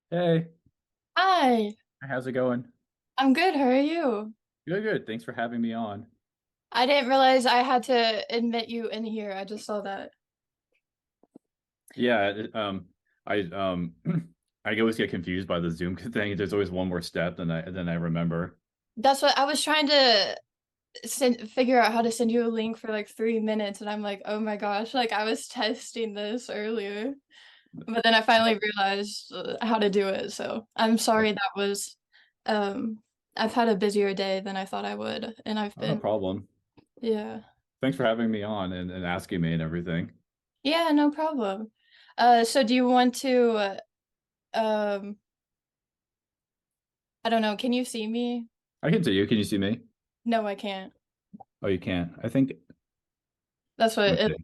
Hey, Hi, how's it going? I'm good. How are you? Good, good. Thanks for having me on. I didn't realize I had to admit you in here. I just saw that. Yeah, I I always get confused by the Zoom thing. There's always one more step than I remember. That's what I was trying to figure out how to send you a link for like 3 minutes, and I'm like, oh my gosh, like I was testing this earlier, but then I finally realized how to do it. So I'm sorry that was, um, I've had a busier day than I thought I would, and I've Oh, no been, problem. yeah. Thanks for having me on and asking me and everything. Yeah, no problem. So do you want to, um, I don't know, can you see me? I can see you. Can you see me? No, I can't. Oh, you can't. I think. That's what Let me it, see.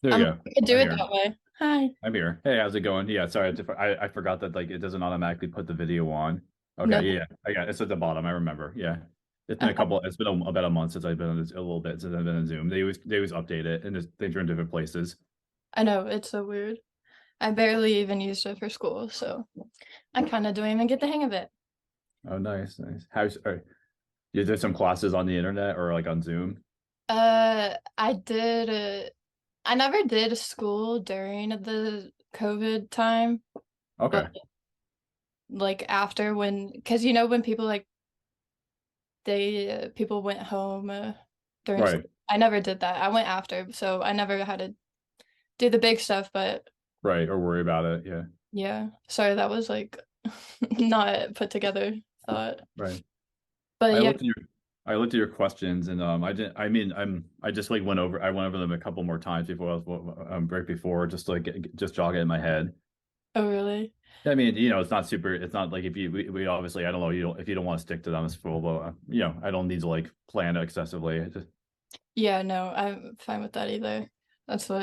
There you I'm go. I could do I'm it here. that way. Hi. I'm here. Hey, how's it going? Yeah, sorry. I forgot that like it doesn't automatically put the video on. Okay, No. yeah, yeah. I got it. It's at the bottom. I remember. Yeah. It's been a Okay. couple. It's been about a month since I've been on this, a little bit since I've been on Zoom. They always update it, and things are in different places. I know, it's so weird. I barely even used it for school, so I kind of don't even get the hang of it. Oh, nice, nice. You did some classes on the internet or like on Zoom? I did, I never did school during the COVID time, but Okay, like after because when people like people went home during right, school. I never did that. I went after, so I never had to do the big stuff, but right. Or worry about it. Yeah, yeah. Sorry, that was like not put together thought. right. But I yeah, looked at your I looked at your questions and I didn't. I mean, I just like went over them a couple more times before I was right before just to like just jog it in my head. oh really? I mean, it's not super. It's not like if we obviously, I don't know, you don't if you don't want to stick to them, it's full. But I don't need to like plan excessively. I just Yeah, no, I'm fine with that either. That's what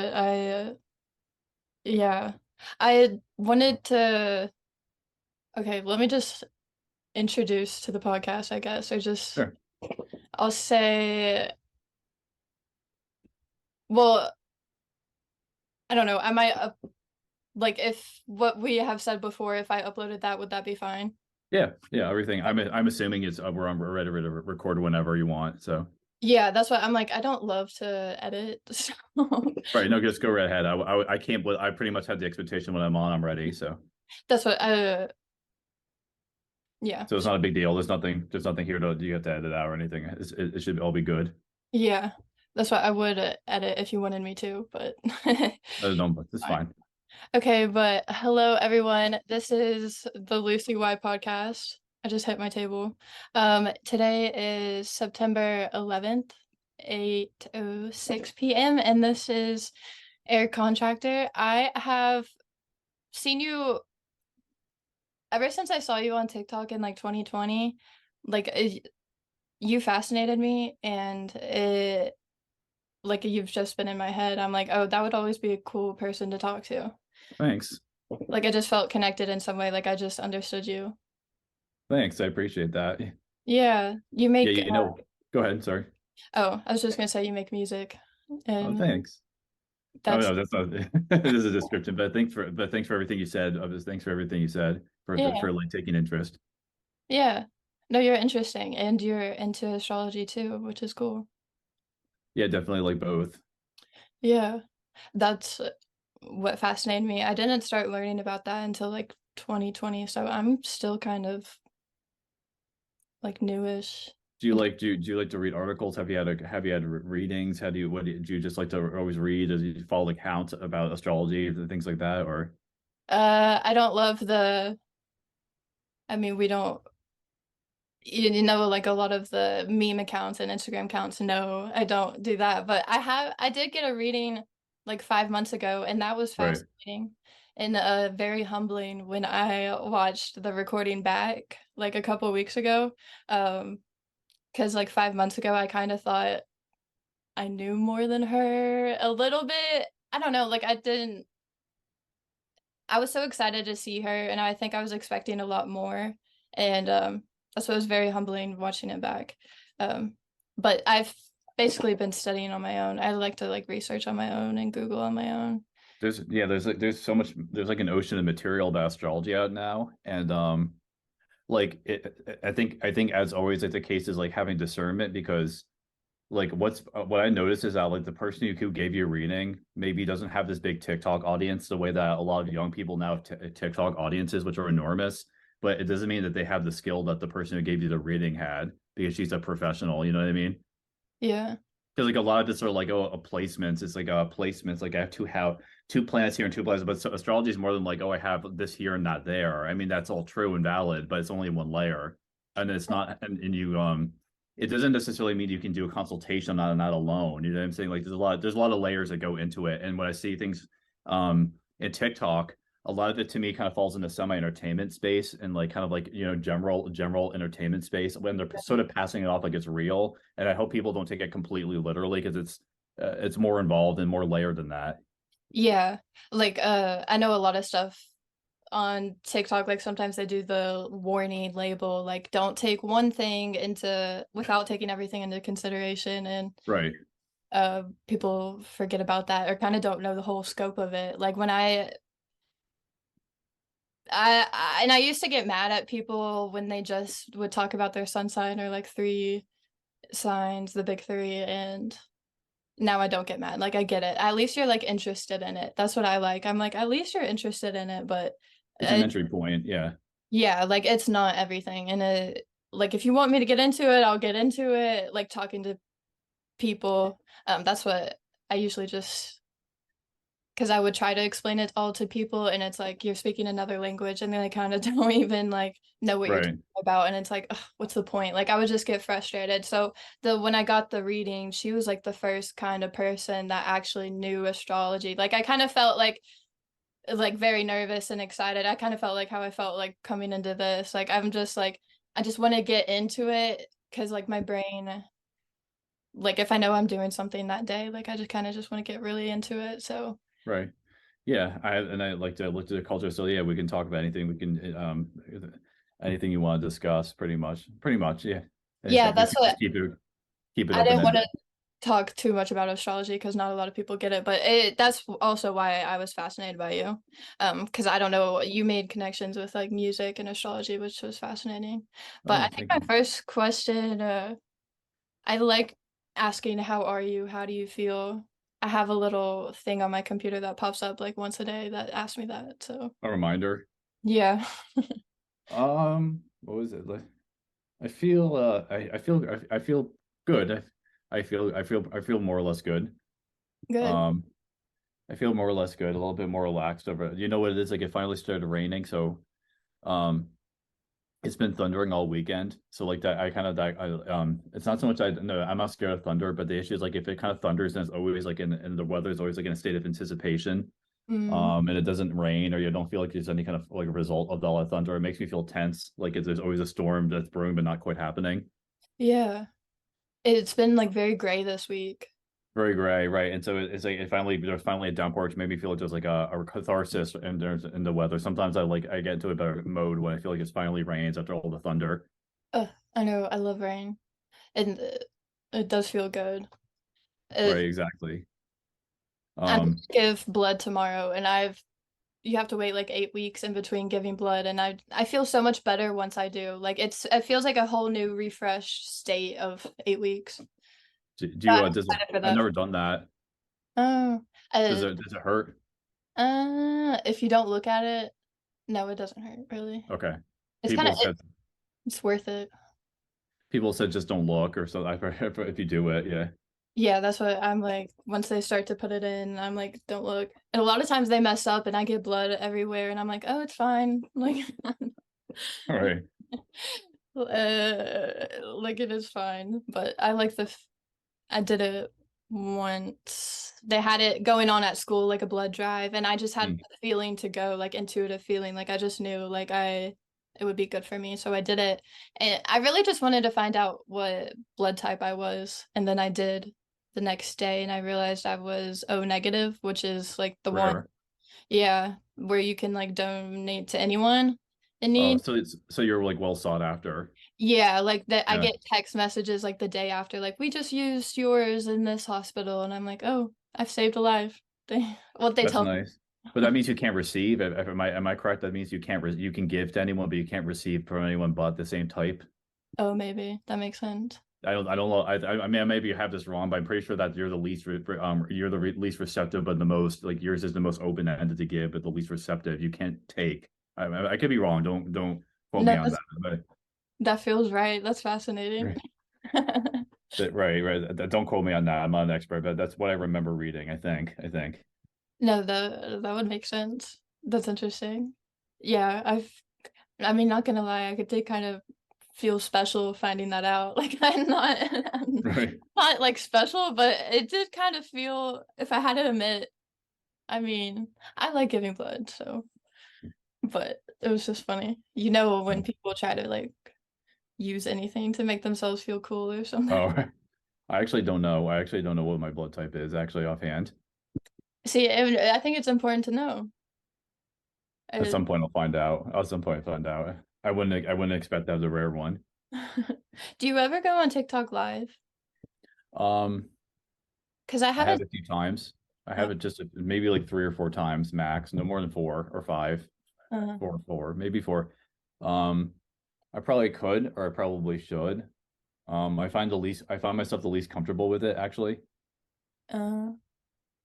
yeah. I wanted to okay, let me just introduce to the podcast, I guess, or just sure. I'll say well, I don't know. I might like if what we have said before, if I uploaded that, would that be fine? Yeah, yeah. Everything. I'm assuming it's we're ready to record whenever you want. So Yeah, that's what I'm like. I don't love to edit, so right, no, just go right ahead. I can't. I pretty much have the expectation when I'm on, I'm ready. So that's what yeah. it's not a big deal. There's nothing here to you have to edit out or anything. It should all be good. Yeah. That's what I would edit if you wanted me to, but No, but it's fine. fine. Okay, but hello everyone. This is the Lucy Y podcast. I just hit my table. Today is September 11th, 8:06 p.m. and this is Eric Contractor. I have seen you ever since I saw you on TikTok in like 2020. Like you fascinated me and it like you've just been in my head. I'm like, "Oh, that would always be a cool person to talk to." Thanks. Like I just felt connected in some way, like I just understood you. Thanks. I appreciate that. Yeah, you Yeah, make go ahead. Sorry. oh, I was just gonna say you make music Oh, and thanks. Oh that's no, that's not this is a description, but thanks for everything you said. Thanks for everything you said yeah, for like taking interest. yeah. No, you're interesting and you're into astrology too, which is cool. Yeah, definitely like both. Yeah, that's what fascinated me. I didn't start learning about that until like 2020, so I'm still kind of like newish. Do you like to read articles? Have you had readings? How do you do you just like to always read? Do you follow accounts about astrology and things like that? Or I don't love I mean, we don't like a lot of the meme accounts and Instagram accounts. No, I don't do that. But I did get a reading like 5 months ago, and that was right, fascinating and very humbling when I watched the recording back like a couple weeks ago. Because like 5 months ago, I kind of thought I knew more than her a little bit. I don't know, like I was so excited to see her, and I think I was expecting a lot more. And that's what was very humbling watching it back. Um, but I've basically been studying on my own. I like to like research on my own and Google on my own. there's so much, there's like an ocean of material about astrology out now, and like I think as always like the case is like having discernment, because like what I noticed is that like the person who gave you a reading maybe doesn't have this big TikTok audience the way that a lot of young people now have TikTok audiences, which are enormous. But it doesn't mean that they have the skill that the person who gave you the reading had, because she's a professional. You know what I mean? Yeah. Because like a lot of this are like a placements. It's like a placements. Like I have two planets here and two planets, but so astrology is more than like, oh, I have this here and not there. I mean, that's all true and valid, but it's only one layer, and it's not. And you it doesn't necessarily mean you can do a consultation on that alone. You know what I'm saying? Like there's a lot of layers that go into it. And when I see things in TikTok, a lot of it to me kind of falls in the semi-entertainment space, and like kind of like, general entertainment space, when they're sort of passing it off like it's real. And I hope people don't take it completely literally, because it's more involved and more layered than that. Yeah. Like I know a lot of stuff on TikTok, like sometimes they do the warning label, like don't take one thing into without taking everything into consideration, and Right. people forget about that or kind of don't know the whole scope of it. Like when I used to get mad at people when they just would talk about their sun sign or like three signs, the big three, and now I don't get mad. Like I get it. At least you're like interested in it. That's what I like. I'm like, at least you're interested in it, but It's an uh, entry point. Yeah. yeah, like it's not everything. And like if you want me to get into it, I'll get into it. Like talking to people. That's what I usually just, because I would try to explain it all to people, and it's like you're speaking another language, and they kind of don't even like know what you're Right. talking about, and it's like, ugh, what's the point? Like I would just get frustrated. So the when I got the reading, she was like the first kind of person that actually knew astrology. Like I kind of felt like very nervous and excited. I kind of felt like how I felt like coming into this. Like I'm just like I just want to get into it because like my brain, like if I know I'm doing something that day, like I just kind of just want to get really into it. So Right. Yeah. I like to look to the culture. So yeah, we can talk about anything. We can anything you want to discuss, pretty much. Pretty much, yeah. And yeah, we that's can what just keep it I open didn't want ended. to talk too much about astrology because not a lot of people get it, but that's also why I was fascinated by you. Because I don't know, you made connections with like music and astrology, which was fascinating. But I Oh, think thank my you. first question, I like asking, how are you? How do you feel? I have a little thing on my computer that pops up like once a day that asks me that. So A reminder. yeah. What was it? Like, I feel good. I feel more or less good. Good. Um, I feel more or less good, a little bit more relaxed over. You know what it is? Like it finally started raining, so um it's been thundering all weekend. So like that I kind of that I it's not so much I no, I'm not scared of thunder, but the issue is like if it kind of thunders, then it's always like and the weather is always like in a state of anticipation. Mm, And it doesn't rain, or you don't feel like there's any kind of like result of all that thunder. It makes me feel tense, like there's always a storm that's brewing but not quite happening. yeah. It's been like very gray this week. Very gray, right? And so it's like there's finally a downpour, which made me feel like there's like a catharsis in the weather. Sometimes I get into a better mode when I feel like it's finally rains after all the thunder. I know, I love rain. And it does feel good. Right, It, exactly. I'm gonna Um, give blood tomorrow, and you have to wait like 8 weeks in between giving blood, and I feel so much better once I do. Like it feels like a whole new refreshed state of 8 weeks. do So you I'm does it? excited for I've that. never done that. Oh, Does it hurt? if you don't look at it, no, it doesn't hurt really. Okay. It's kind People of said it's worth it. people said just don't look or so. If you do it, yeah. Yeah, that's what I'm like. Once they start to put it in, I'm like, don't look. And a lot of times they mess up, and I get blood everywhere, and I'm like, oh, it's fine. Like, All right. like it is fine. But I like I did it once. They had it going on at school, like a blood drive, and I just had Hmm. a feeling to go, like intuitive feeling. Like I just knew, like it would be good for me, so I did it. And I really just wanted to find out what blood type I was, and then I did the next day, and I realized I was O negative, which is like the one, Rare. yeah, where you can like donate to anyone in Oh, need. so you're like well sought after. Yeah, like that I Yeah. get text messages like the day after, like we just used yours in this hospital, and I'm like, oh, I've saved a life. They That's tell me. nice. But that means you can't receive. Am I correct? That means you can't you can give to anyone, but you can't receive from anyone but the same type. Oh, maybe that makes sense. I don't know. I mean, maybe you have this wrong, but I'm pretty sure that you're the least you're the least receptive, but the most like yours is the most open ended to give, but the least receptive. You can't take. I could be wrong. Don't quote No, me on that. But that feels right. That's fascinating. right, right. Don't quote me on that. I'm not an expert, but that's what I remember reading. I think. No, that would make sense. That's interesting. Yeah, I mean, not gonna lie, I did kind of feel special finding that out. Like I'm Right. not like special, but it did kind of feel, if I had to admit, I mean, I like giving blood, so, but it was just funny. You know, when people try to like use anything to make themselves feel cool or something. Oh, I actually don't know. I actually don't know what my blood type is actually offhand. See, I think it's important to know. At Uh, some point, I'll find out. At some point, I'll find out. I wouldn't expect that as a rare one. do you ever go on TikTok live? Um, Because I I have haven't. a few times. I Uh, have it just maybe like 3 or 4 times max, no more than 4 or 5. uh, 4, maybe 4. Um, I probably could, or I probably should. I find myself the least comfortable with it actually. uh,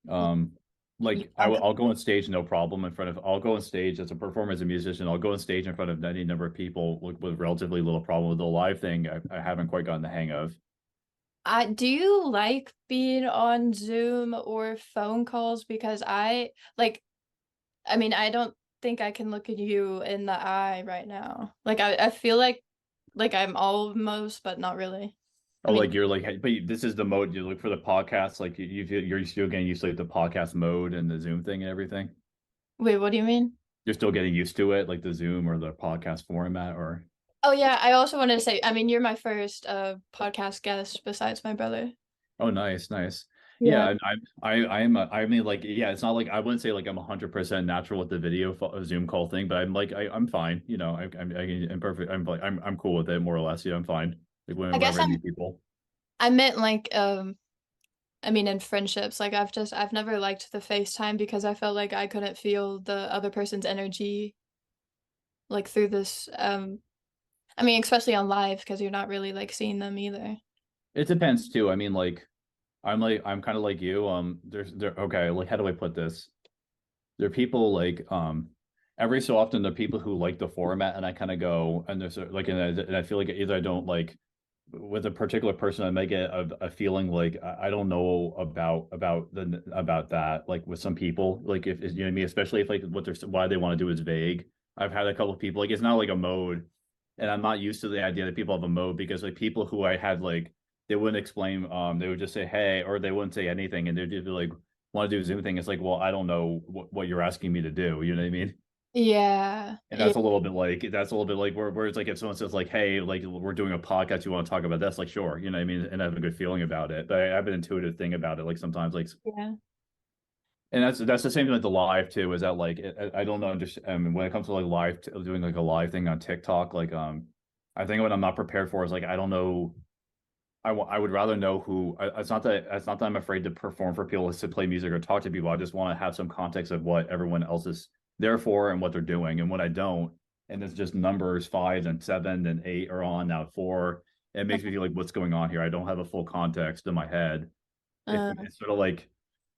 Um, you like talk. I'll go on stage no problem in front of. I'll go on stage as a performer, as a musician. I'll go on stage in front of any number of people with relatively little problem. With the live thing, I haven't quite gotten the hang of. I do you like being on Zoom or phone calls? Because I mean, I don't think I can look at you in the eye right now. Like I feel like I'm almost, but not really. I Oh, mean, like you're like, hey, but this is the mode you look for the podcast. Like you're still getting used to like the podcast mode and the Zoom thing and everything. wait, what do you mean? You're still getting used to it, like the Zoom or the podcast format, or Oh yeah, I also wanted to say, I mean, you're my first podcast guest besides my brother. oh, nice. Yeah. Yeah, and I mean, like, yeah, it's not like I wouldn't say like I'm 100% natural with the Zoom call thing, but I'm like I'm fine. You know, I'm perfect. I'm like I'm cool with it more or less. Yeah, I'm fine. Like I guess whenever I meet people. I meant like I mean in friendships, like I've never liked the FaceTime because I felt like I couldn't feel the other person's energy like through this I mean especially on live because you're not really like seeing them either. It depends too. I mean, like I'm kind of like you. There. Okay, like how do I put this? There are people like every so often there are people who like the format, and I kind of go and there's like and I feel like either I don't like with a particular person I might get a feeling like I don't know about that like with some people like if you know what I mean, especially if like what they're why they want to do is vague. I've had a couple of people like it's not like a mode, and I'm not used to the idea that people have a mode because like people who I had like they wouldn't explain they would just say hey or they wouldn't say anything and they'd be like want to do a Zoom thing. It's like well I don't know what you're asking me to do. You know what I mean? Yeah. And Yeah. that's a little bit like where it's like if someone says like, hey, like we're doing a podcast, you want to talk about this, like sure, you know what I mean, and I have a good feeling about it. But I have an intuitive thing about it, like sometimes like Yeah. and that's the same thing with the live too, is that like I don't understand when it comes to like doing like a live thing on TikTok, like I think what I'm not prepared for is like I don't know I would rather know who. It's not that I'm afraid to perform for people to play music or talk to people. I just want to have some context of what everyone else is there for and what they're doing. And when I don't, and it's just numbers 5 and 7 and 8 are on now 4, it makes me feel like what's going on here. I don't have a full context in my head. Uh,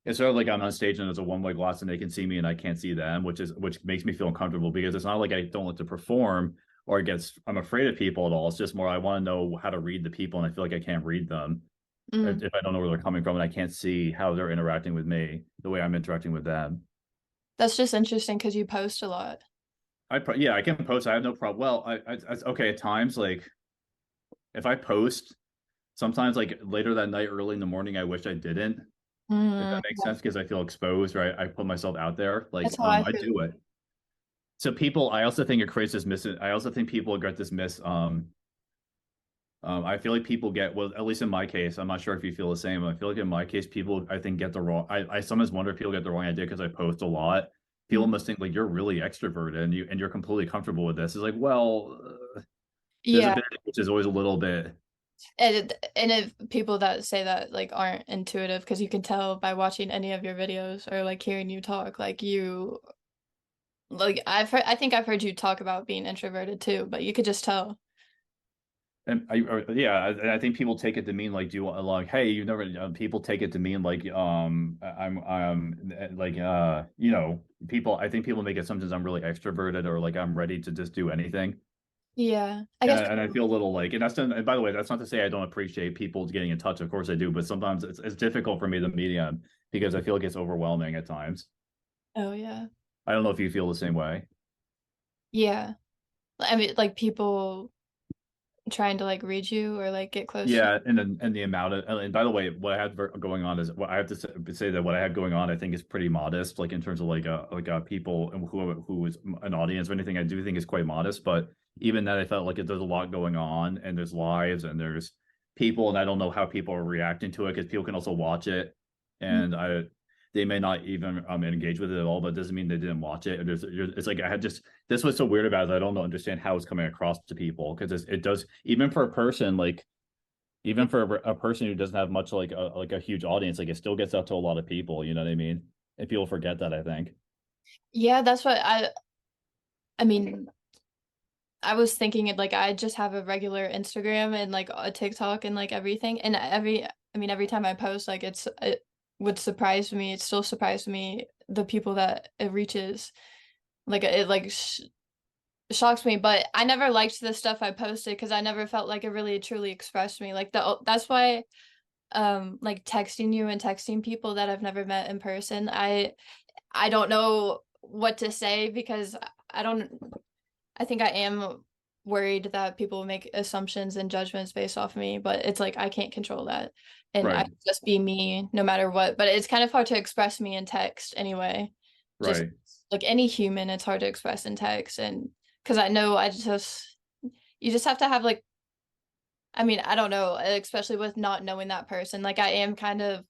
It's sort of like I'm on stage and there's a one-way glass and they can see me and I can't see them, which makes me feel uncomfortable because it's not like I don't like to perform or I'm afraid of people at all. It's just more I want to know how to read the people and I feel like I can't read them mm. if I don't know where they're coming from and I can't see how they're interacting with me the way I'm interacting with them. That's just interesting because you post a lot. Yeah, I can post. I have no problem. Well, okay at times like if I post sometimes like later that night, early in the morning, I wish I didn't. If that Mm, makes sense, because I feel exposed, right? I put myself out there. Like, that's how I I feel. do it. So people, I also think it creates this I also think people get this I feel like people get, well, at least in my case, I'm not sure if you feel the same. I feel like in my case, people, I think, get the wrong, I sometimes wonder if people get the wrong idea because I post a lot. People Mm. must think like you're really extroverted and you're completely comfortable with this. It's like, well, there's a Yeah. bit which is always a little bit. And if people that say that like aren't intuitive, because you can tell by watching any of your videos or like hearing you talk, like you like I think I've heard you talk about being introverted too, but you could just tell. And yeah, I think people take it to mean like, do you want like, hey, you never, people take it to mean like, like, people, I think people make assumptions I'm really extroverted or like I'm ready to just do anything. Yeah, I And guess. I feel a little like, and by the way, that's not to say I don't appreciate people getting in touch. Of course I do, but sometimes it's difficult for me, the medium, because I feel like it's overwhelming at times. Oh yeah, I don't know if you feel the same way. yeah. I mean, like people trying to like read you or like get close to you. Yeah, and the amount of and by the way, what I had going on is what I have to say that what I have going on, I think is pretty modest, like in terms of people who is an audience or anything. I do think is quite modest, but even that, I felt like there's a lot going on, and there's lives, and there's people, and I don't know how people are reacting to it because people can also watch it, Mm. and they may not even engage with it at all, but it doesn't mean they didn't watch it. It's like I had just this was so weird about it. I don't understand how it's coming across to people because it does even for a person like even for a person who doesn't have much like a huge audience, like it still gets out to a lot of people. You know what I mean? And people forget that. I think. Yeah, that's what I mean, I was thinking it like I just have a regular Instagram and like a TikTok and like everything. And I mean, every time I post, like it would surprise me. It still surprised me the people that it reaches. Like it like sh shocks me. But I never liked the stuff I posted because I never felt like it really truly expressed me. Like that's why like texting you and texting people that I've never met in person, I don't know what to say because I don't I think I am worried that people make assumptions and judgments based off me, but it's like I can't control that. And I Right. just be me no matter what. But it's kind of hard to express me in text anyway. Just Right. like any human, it's hard to express in text. And because I know you just have to have like, I mean, I don't know, especially with not knowing that person. Like I am kind of,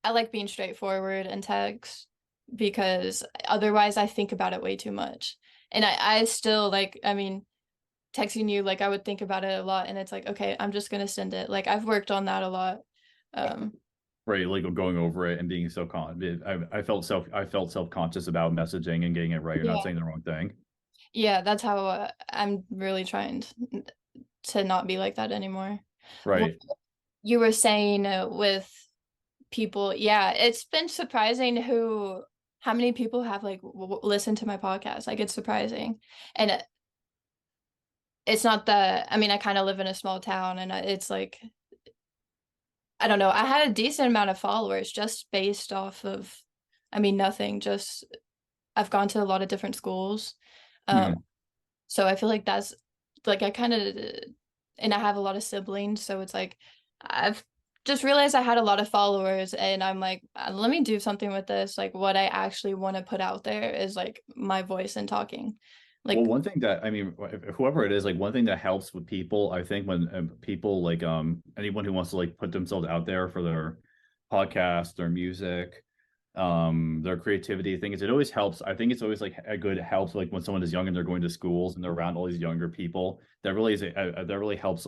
I like being straightforward in text because otherwise I think about it way too much. And I still like, I mean, texting you, like I would think about it a lot and it's like, okay, I'm just gonna send it. Like I've worked on that a lot. Um, Right. Like going over it and being so I felt self-conscious about messaging and getting it right or not yeah. saying the wrong thing. Yeah, that's how I'm really trying to not be like that anymore. What Right. you were saying with people, yeah, it's been surprising how many people have like listened to my podcast. Like it's surprising. And it's not that, I mean, I kind of live in a small town and it's like, I don't know. I had a decent amount of followers just based off of, I mean, nothing, just I've gone to a lot of different schools. Um, Hmm. so I feel like that's like I kind of, and I have a lot of siblings. So it's like I've just realized I had a lot of followers and I'm like, let me do something with this. Like what I actually want to put out there is like my voice and talking. Well, Like, one thing that I mean, whoever it is, like one thing that helps with people, I think when people like anyone who wants to like put themselves out there for their podcast, their music, their creativity thing is it always helps. I think it's always like a good helps like when someone is young and they're going to schools and they're around all these younger people. That really is that really helps.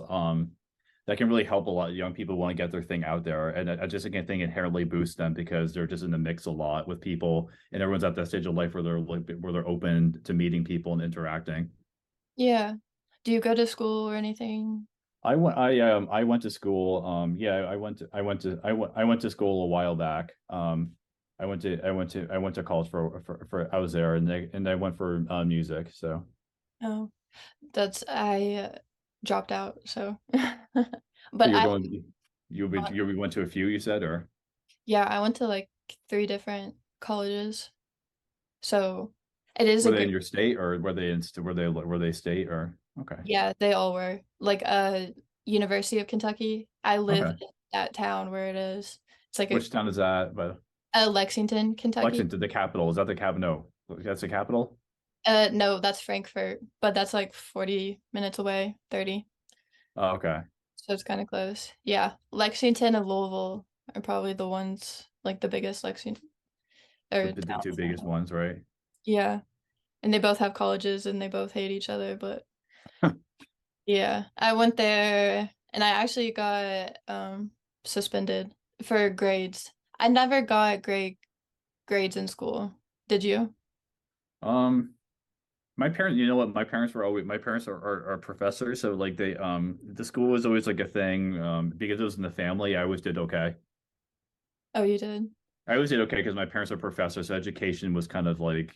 That can really help a lot of young people who want to get their thing out there, and I just again think inherently boosts them because they're just in the mix a lot with people, and everyone's at that stage of life where they're like where they're open to meeting people and interacting. yeah. Do you go to school or anything? I went to school. Yeah, I went to school a while back. I went to college for I was there, and I went for music. So Oh, that's I dropped out. So, so but you're I going you went to a few, you said, or yeah, I went to like three different colleges. So it is were a they in good, your state, or were they state, or okay. yeah, they all were like University of Kentucky. I live Okay. in that town where it is. It's like Which town is that? But a Lexington, Kentucky. Lexington, the capital. Is that the cap? No, that's the capital. No, that's Frankfurt, but that's like 40 minutes away, 30. Oh, okay. So it's kind of close. Yeah, Lexington and Louisville are probably the ones like the biggest Lexington or The two towns. biggest ones, right? Yeah, and they both have colleges and they both hate each other, but yeah, I went there and I actually got suspended for grades. I never got great grades in school. Did you? Um, my parents, you know what? My parents are professors, so like the school was always like a thing. Because it was in the family, I always did okay. Oh, you did. I always did okay because my parents are professors, so education was kind of like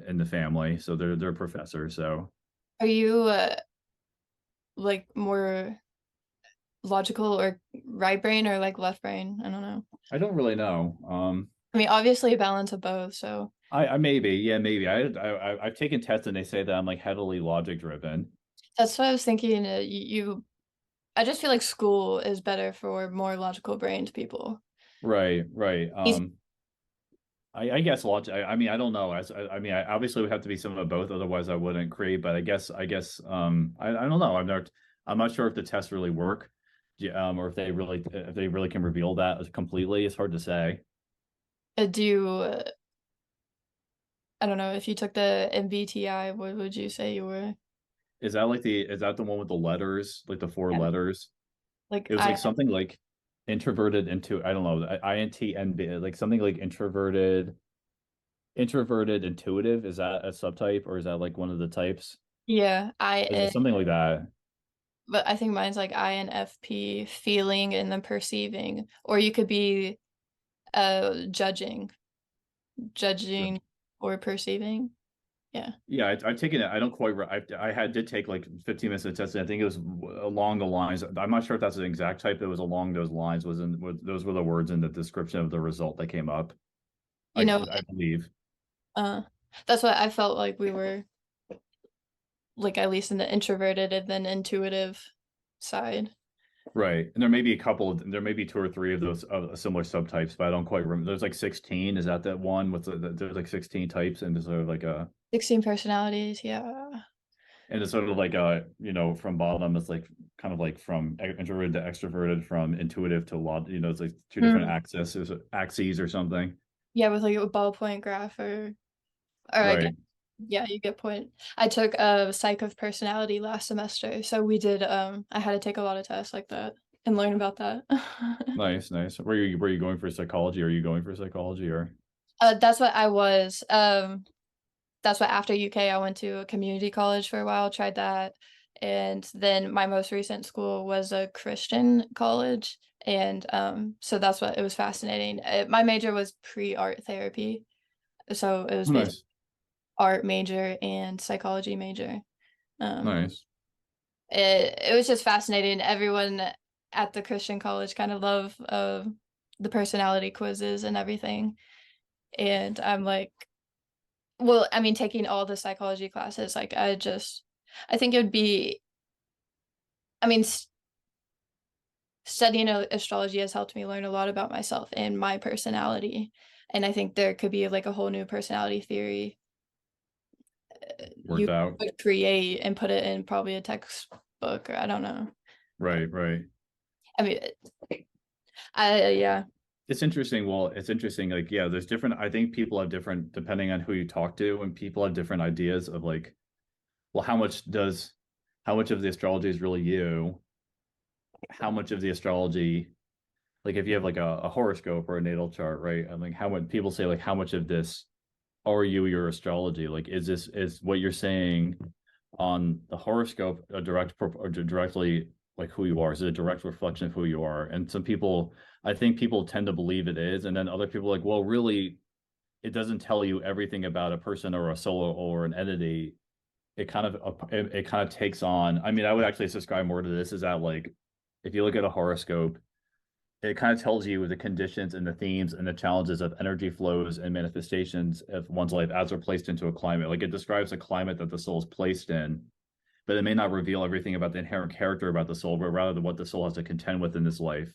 in the family. So they're professors. So Are you like more logical or right brain or like left brain? I don't know. I don't really know. I mean, obviously a balance of both. So I maybe, yeah, maybe. I've taken tests and they say that I'm like heavily logic driven. that's what I was thinking. I just feel like school is better for more logical brained people. Right, right. Easy. I guess logic. I mean, I don't know. I mean, I obviously would have to be some of both, otherwise I wouldn't create. But I don't know. I'm not sure if the tests really work, yeah, or if they really can reveal that completely. It's hard to say. Do you, I don't know, if you took the MBTI, what would you say you were? Is that the one with the letters, like the four Yeah. letters? Like It was I, like something like introverted into, I don't know, INTNB, like something like introverted intuitive. Is that a subtype or is that like one of the types? yeah, Is it something like that? but I think mine's like INFP, feeling and then perceiving. Or you could be judging, judging or perceiving. Yeah. Yeah, I've taken it. I don't quite. Did take like 15 minutes of testing. I think it was along the lines. I'm not sure if that's an exact type. It was along those lines. Those were the words in the description of the result that came up. You know, I believe. uh that's what I felt like we were like at least in the introverted and then intuitive side. Right, and there may be a couple. There may be two or three of those similar subtypes, but I don't quite remember. There's like 16. Is that one? There's like 16 types, and there's sort of like a 16 personalities, yeah. and it's sort of like from bottom, it's like kind of like from introverted to extroverted, from intuitive to lot. It's like two different Mm. axes or something. Yeah, with like a ballpoint graph or I guess Right. yeah, you get point. I took a psych of personality last semester, so we did I had to take a lot of tests like that and learn about that. Nice, nice. Were you going for psychology? Are you going for psychology or? That's what I was. That's what after UK I went to a community college for a while, tried that. And then my most recent school was a Christian college. And so that's what it was fascinating. My major was pre-art therapy. So it was Oh, basically nice, art major and psychology major. Um, nice. it was just fascinating. Everyone at the Christian college kind of love the personality quizzes and everything. And I'm like, well, I mean, taking all the psychology classes, like I think it would be, I mean, studying astrology has helped me learn a lot about myself and my personality. And I think there could be like a whole new personality theory you Worked out. could create and put it in probably a textbook or I don't know. Right, right. I mean, yeah. It's interesting. Well, it's interesting. Like, yeah, there's different. I think people have different, depending on who you talk to, and people have different ideas of like, well, how much of the astrology is really you? How much of the astrology, like if you have like a horoscope or a natal chart, right? I mean, how much people say like, how much of this are you your astrology? Like, is what you're saying on the horoscope a or directly like who you are? Is it a direct reflection of who you are? And some people, I think people tend to believe it is, and then other people are like, well, really, it doesn't tell you everything about a person or a soul or an entity. It kind of takes on. I mean, I would actually subscribe more to this. Is that like if you look at a horoscope, it kind of tells you the conditions and the themes and the challenges of energy flows and manifestations of one's life as they're placed into a climate. Like it describes a climate that the soul is placed in, but it may not reveal everything about the inherent character about the soul, but rather what the soul has to contend with in this life.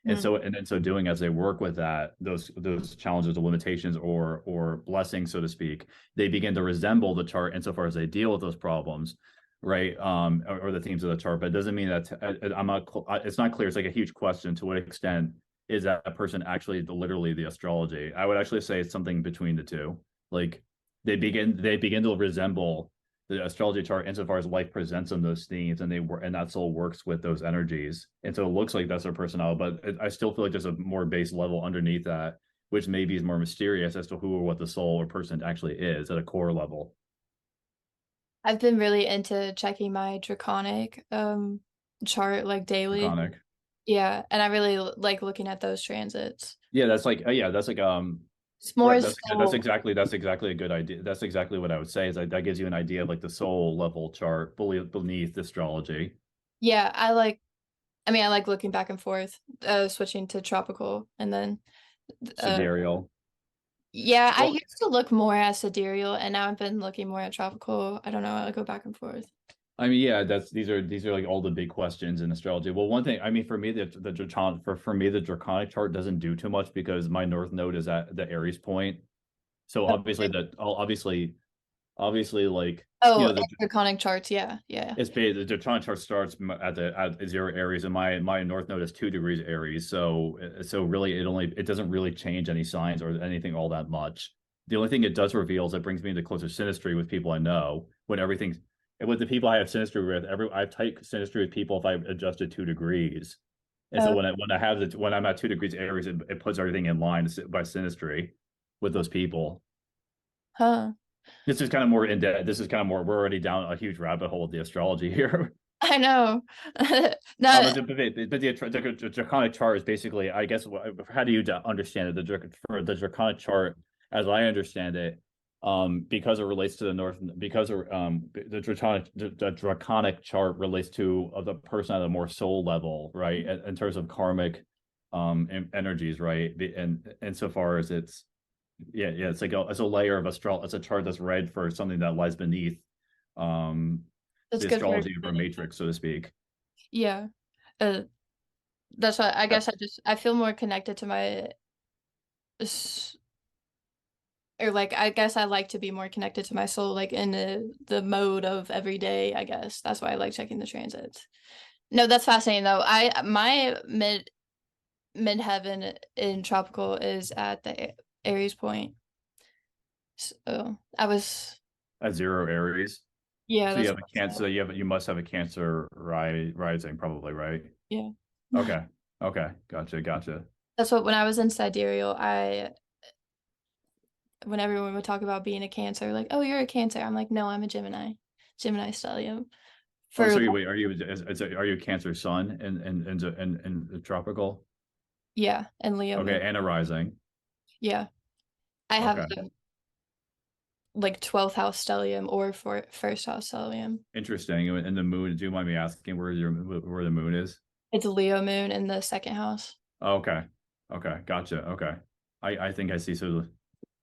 And Mm. so, and in so doing, as they work with that, those challenges or limitations or blessings, so to speak, they begin to resemble the chart insofar as they deal with those problems, right? Or the themes of the chart. But it doesn't mean that I'm not. It's not clear. It's like a huge question. To what extent is that person actually literally the astrology? I would actually say it's something between the two. Like they begin to resemble the astrology chart insofar as life presents them those themes, and that soul works with those energies, and so it looks like that's their personality. But I still feel like there's a more base level underneath that, which maybe is more mysterious as to who or what the soul or person actually is at a core level. I've been really into checking my draconic chart like daily. Draconic. Yeah, and I really like looking at those transits. Yeah, that's like It's more right. so, That's exactly a good idea. That's exactly what I would say. Is that gives you an idea of like the soul level chart beneath astrology. yeah, I like looking back and forth, switching to tropical and then uh Sidereal. yeah, I Well, used to look more at sidereal and now I've been looking more at tropical. I don't know, I go back and forth. I mean, yeah, that's these are like all the big questions in astrology. Well, one thing, I mean, for me, for me, the draconic chart doesn't do too much because my north node is at the Aries point. So obviously Okay. that obviously like Oh, and draconic charts, yeah, yeah. the draconic chart starts at zero Aries, and my north node is 2 degrees Aries. So really it doesn't really change any signs or anything all that much. The only thing it does reveal is it brings me into closer synastry with people I know when everything's and with the people I have synastry with, I have tight synastry with people if I've adjusted 2 degrees. And so Oh, when I'm at 2 degrees Aries, it puts everything in line by synastry with those people. huh. This is kind of more in depth. This is kind of more. We're already down a huge rabbit hole with the astrology here. I know. No, The draconic chart is basically, I guess, how do you understand it? For the draconic chart, as I understand it, because it relates to the north, because the draconic chart relates to the person at a more soul level, right? In terms of karmic, energies, right? And so far as yeah, it's a layer of it's a chart that's read for something that lies beneath, um, that's the good for astrology of our matrix, so to speak. yeah. Uh, that's why I Uh, guess I feel more connected to my s- or like I guess I like to be more connected to my soul like in the mode of every day, I guess. That's why I like checking the transits. No, that's fascinating though. I my midheaven in tropical is at the Aries point. So I was at zero Aries. yeah, So you that's have what a Cancer. You must have a Cancer rising, probably, right? yeah. Okay. Okay. Gotcha. That's what when I was in sidereal, I when everyone would talk about being a Cancer, like, oh, you're a Cancer. I'm like, no, I'm a Gemini. Gemini stellium. Oh, For so wait, are you a Cancer sun in the tropical? yeah, and Leo moon. Okay, and a rising. Yeah. I have Okay, the like 12th house stellium or for first house stellium. interesting. And the moon. Do you mind me asking where the moon is? It's Leo moon in the second house. Oh, okay, gotcha. Okay, I think I see. So it's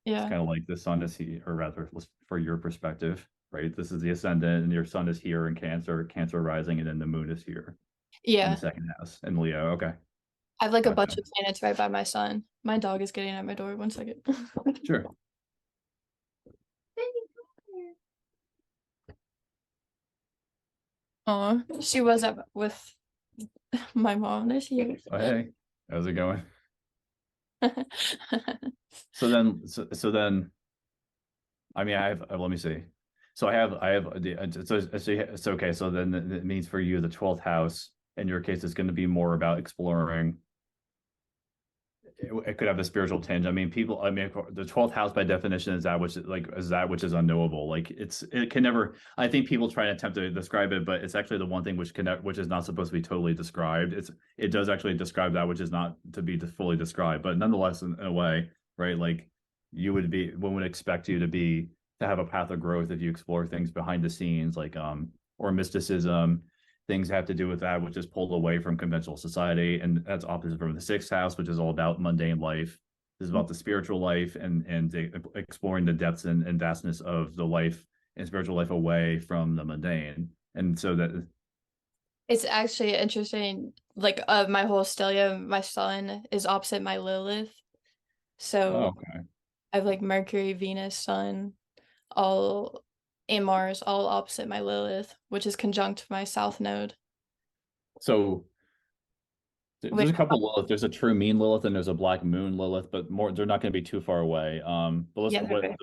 Yeah. kind of like the sun is here, or rather, for your perspective, right? This is the ascendant, and your sun is here in Cancer rising, and then the moon is here in the Yeah. second house in Leo. Okay, I have like a bunch gotcha. of planets right by my sun. My dog is getting at my door. One second. Sure. Oh, she was up with my mom. There she is. Oh, hey, how's it going? So then, I mean, let me see. So I have so okay. So then it means for you, the 12th house in your case is going to be more about exploring. It could have a spiritual tinge. I mean, the 12th house by definition is that which is unknowable. Like it can never. I think people try and attempt to describe it, but it's actually the one thing which is not supposed to be totally described. It does actually describe that which is not to be fully described, but nonetheless, in a way, right? Like one would expect you to have a path of growth if you explore things behind the scenes, like or mysticism, things have to do with that, which is pulled away from conventional society. And that's opposite from the sixth house, which is all about mundane life. This is about the spiritual life and exploring the depths and vastness of the life and spiritual life away from the mundane. And so that, It's actually interesting. Like my whole stellium, my sun is opposite my Lilith. oh, So okay. I have like Mercury, Venus, Sun, all and Mars, all opposite my Lilith, which is conjunct my South node. So Which there's a couple Lilith. There's a true mean Lilith and there's a black moon Lilith, but they're not going to be too far away. But let's, yeah, they're what, very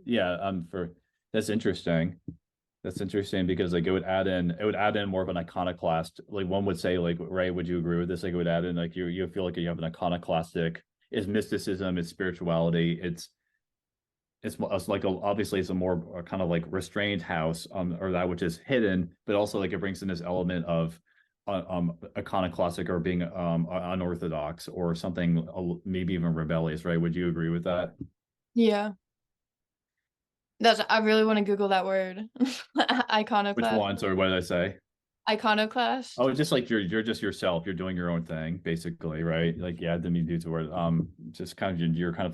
yeah, for that's interesting. That's interesting because like it would add in more of an iconoclast. Like one would say, like, Ray, would you agree with this? Like it would add in like you feel like you have an iconoclastic, it's mysticism, it's spirituality, it's like obviously it's a more kind of like restrained house, or that which is hidden, but also like it brings in this element of iconoclastic or being unorthodox or something, maybe even rebellious, right? Would you agree with that? Yeah. I really want to Google that word. Which Iconoclast. ones, or what did I say? Iconoclast. Oh, just like you're just yourself. You're doing your own thing, basically, right? Like, yeah, I didn't mean to use the word. Just kind of you're kind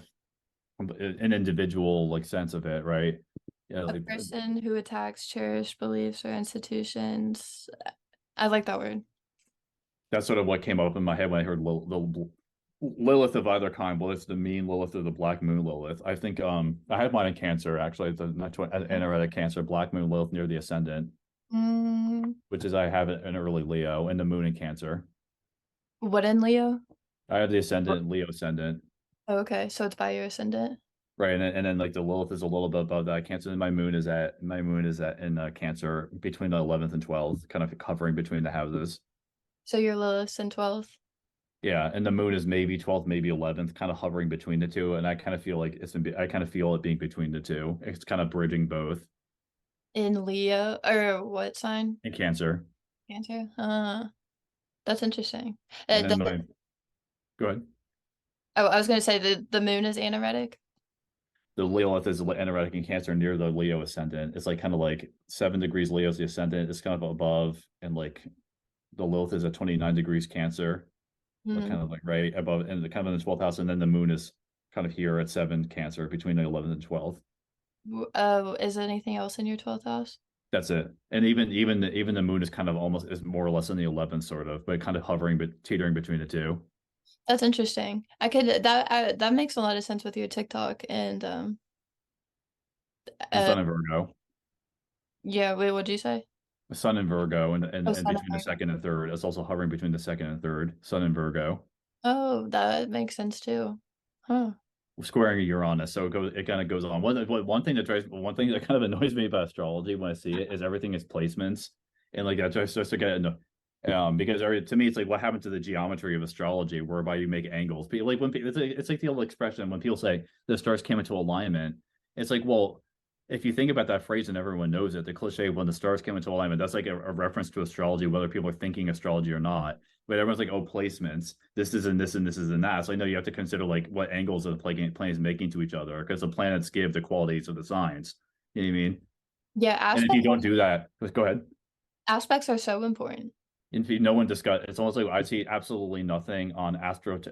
of an individual like sense of it, right? Yeah, A like person who attacks cherished beliefs or institutions. I like that word. that's sort of what came up in my head when I heard the Lilith of either kind. Well, it's the mean Lilith or the Black Moon Lilith. I think I had mine in Cancer actually. It's a not anoretic Cancer, Black Moon Lilith near the ascendant, Mm, which is I have it in early Leo and the Moon in Cancer. what in Leo? I have the ascendant, Leo ascendant. Oh, okay, so it's by your ascendant. Right, and then like the Lilith is a little bit above that Cancer. And my moon is at in Cancer between the 11th and 12th, kind of hovering between the houses. So your Lilith's in 12th. Yeah, and the moon is maybe 12th, maybe 11th, kind of hovering between the two. And I kind of feel like I kind of feel it being between the two. It's kind of bridging both In Leo, or what sign? in Cancer. Cancer. That's interesting. And then Does go ahead. Oh, I was gonna say the moon is anoretic. The Lilith is anoretic in Cancer near the Leo ascendant. It's like kind of like 7 degrees Leo's the ascendant. It's kind of above, and like the Lilith is at 29 degrees Cancer, like Hmm. kind of like right above, and kind of in the 12th house, and then the moon is kind of here at 7 Cancer between the 11th and 12th. Is anything else in your 12th house? That's it. And even the moon is kind of almost is more or less in the 11th, sort of, but kind of hovering but teetering between the two. That's interesting. That makes a lot of sense with your TikTok and The uh sun in Virgo, yeah, wait, what'd you say? the sun in Virgo, and Oh, and Son of between the Mary. second and third, it's also hovering between the second and third. Sun in Virgo, Oh, that makes sense too. Huh. squaring Uranus. So it kind of goes on. One thing that kind of annoys me about astrology when I see it is everything is placements, and like that just to get because to me it's like what happened to the geometry of astrology, whereby you make angles. People like when people, it's like the old expression when people say the stars came into alignment. It's like, well, if you think about that phrase and everyone knows it, the cliche when the stars came into alignment, that's like a reference to astrology, whether people are thinking astrology or not. But everyone's like, oh, placements. This is in this and this is in that. So I know you have to consider like what angles are the planet is making to each other because the planets give the qualities of the signs. You know what I mean? Yeah, And if you don't do that, go ahead. aspects are so important. If no one discuss, it's almost like I see absolutely nothing on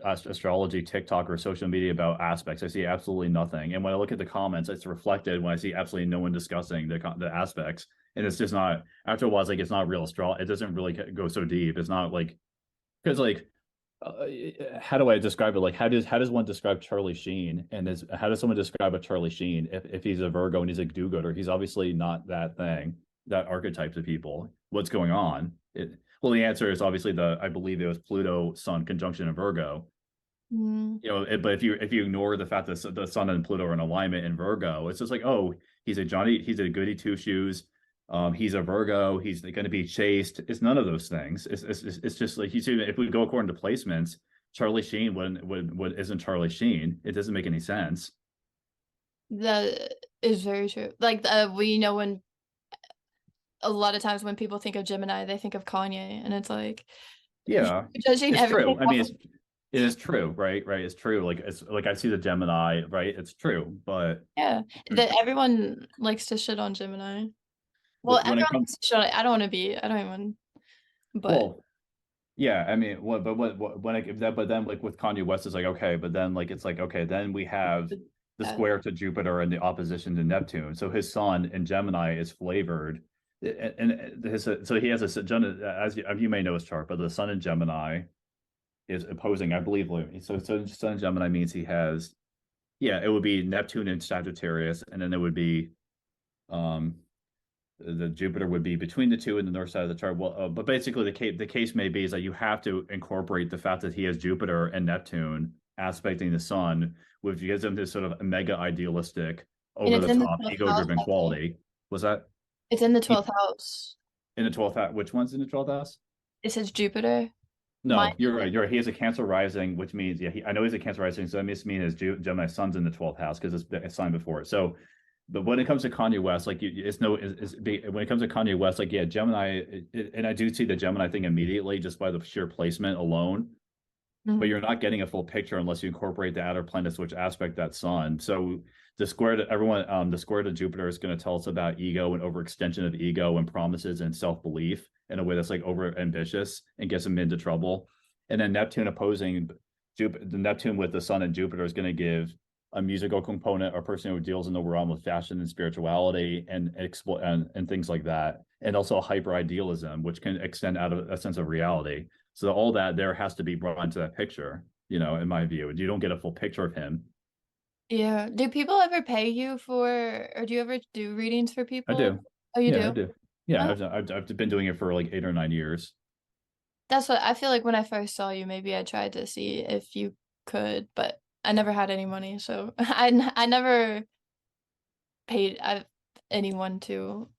astrology, TikTok, or social media about aspects. I see absolutely nothing. And when I look at the comments, it's reflected when I see absolutely no one discussing the aspects. And it's just not, after a while, it's like it's not real astrology. It doesn't really go so deep. It's not like, because like uh, how do I describe it? Like how does one describe Charlie Sheen? And how does someone describe a Charlie Sheen if he's a Virgo and he's a do-gooder? He's obviously not that thing, that archetype of people. What's going on? Well, the answer is obviously I believe it was Pluto Sun conjunction in Virgo. Mm. But if you ignore the fact that the Sun and Pluto are in alignment in Virgo, it's just like, oh, he's a goody two shoes. He's a Virgo. He's going to be chaste. It's none of those things. It's just like if we go according to placements, Charlie Sheen would isn't Charlie Sheen. It doesn't make any sense. That is very true. Like we know when a lot of times when people think of Gemini, they think of Kanye, and it's like Yeah, judging it's everything true. I mean, off it is true, right? Right, it's true. Like it's like I see the Gemini, right? It's true, but yeah, that everyone likes to shit on Gemini. Well, when everyone it comes, likes to shit on, I don't even, but well, yeah, I mean, when but then like with Kanye West, it's like okay, but then like it's like okay, then we have the uh, square to Jupiter and the opposition to Neptune. So his sun in Gemini is flavored, and his so he has as you may know his chart, but the sun in Gemini is opposing, I believe. So sun in Gemini means he has, yeah, it would be Neptune in Sagittarius, and then it would be um the Jupiter would be between the two in the north side of the chart. Well, but basically the case may be is that you have to incorporate the fact that he has Jupiter and Neptune aspecting the sun, which gives him this sort of mega idealistic, and over it's the in the top, 12th ego house driven also. quality. Was that? It's in the 12th house. In the 12th house. Which one's in the 12th house? It says Jupiter. Mine. No, you're right. You're right. He has a Cancer rising, which means I know he's a Cancer rising, so that must mean his Gemini sun's in the 12th house because it's a sign before it. So, but when it comes to Kanye West, like when it comes to Kanye West, like yeah, Gemini, and I do see the Gemini thing immediately just by the sheer placement alone. But you're not getting a full picture unless you incorporate the outer planets which aspect that sun. So the square to everyone, the square to Jupiter is going to tell us about ego and overextension of ego and promises and self-belief in a way that's like over ambitious and gets them into trouble. And then Neptune opposing Jupiter, the Neptune with the sun and Jupiter is going to give a musical component or person who deals in the realm of fashion and spirituality and things like that. And also hyper idealism, which can extend out of a sense of reality. So all that there has to be brought into that picture, in my view. You don't get a full picture of him. Yeah. Do people ever pay you or do you ever do readings for I people? do. Oh, you Yeah, do? I do. Yeah, Oh, I've been doing it for like 8 or 9 years. that's what I feel like when I first saw you, maybe I tried to see if you could, but I never had any money, so I never paid anyone to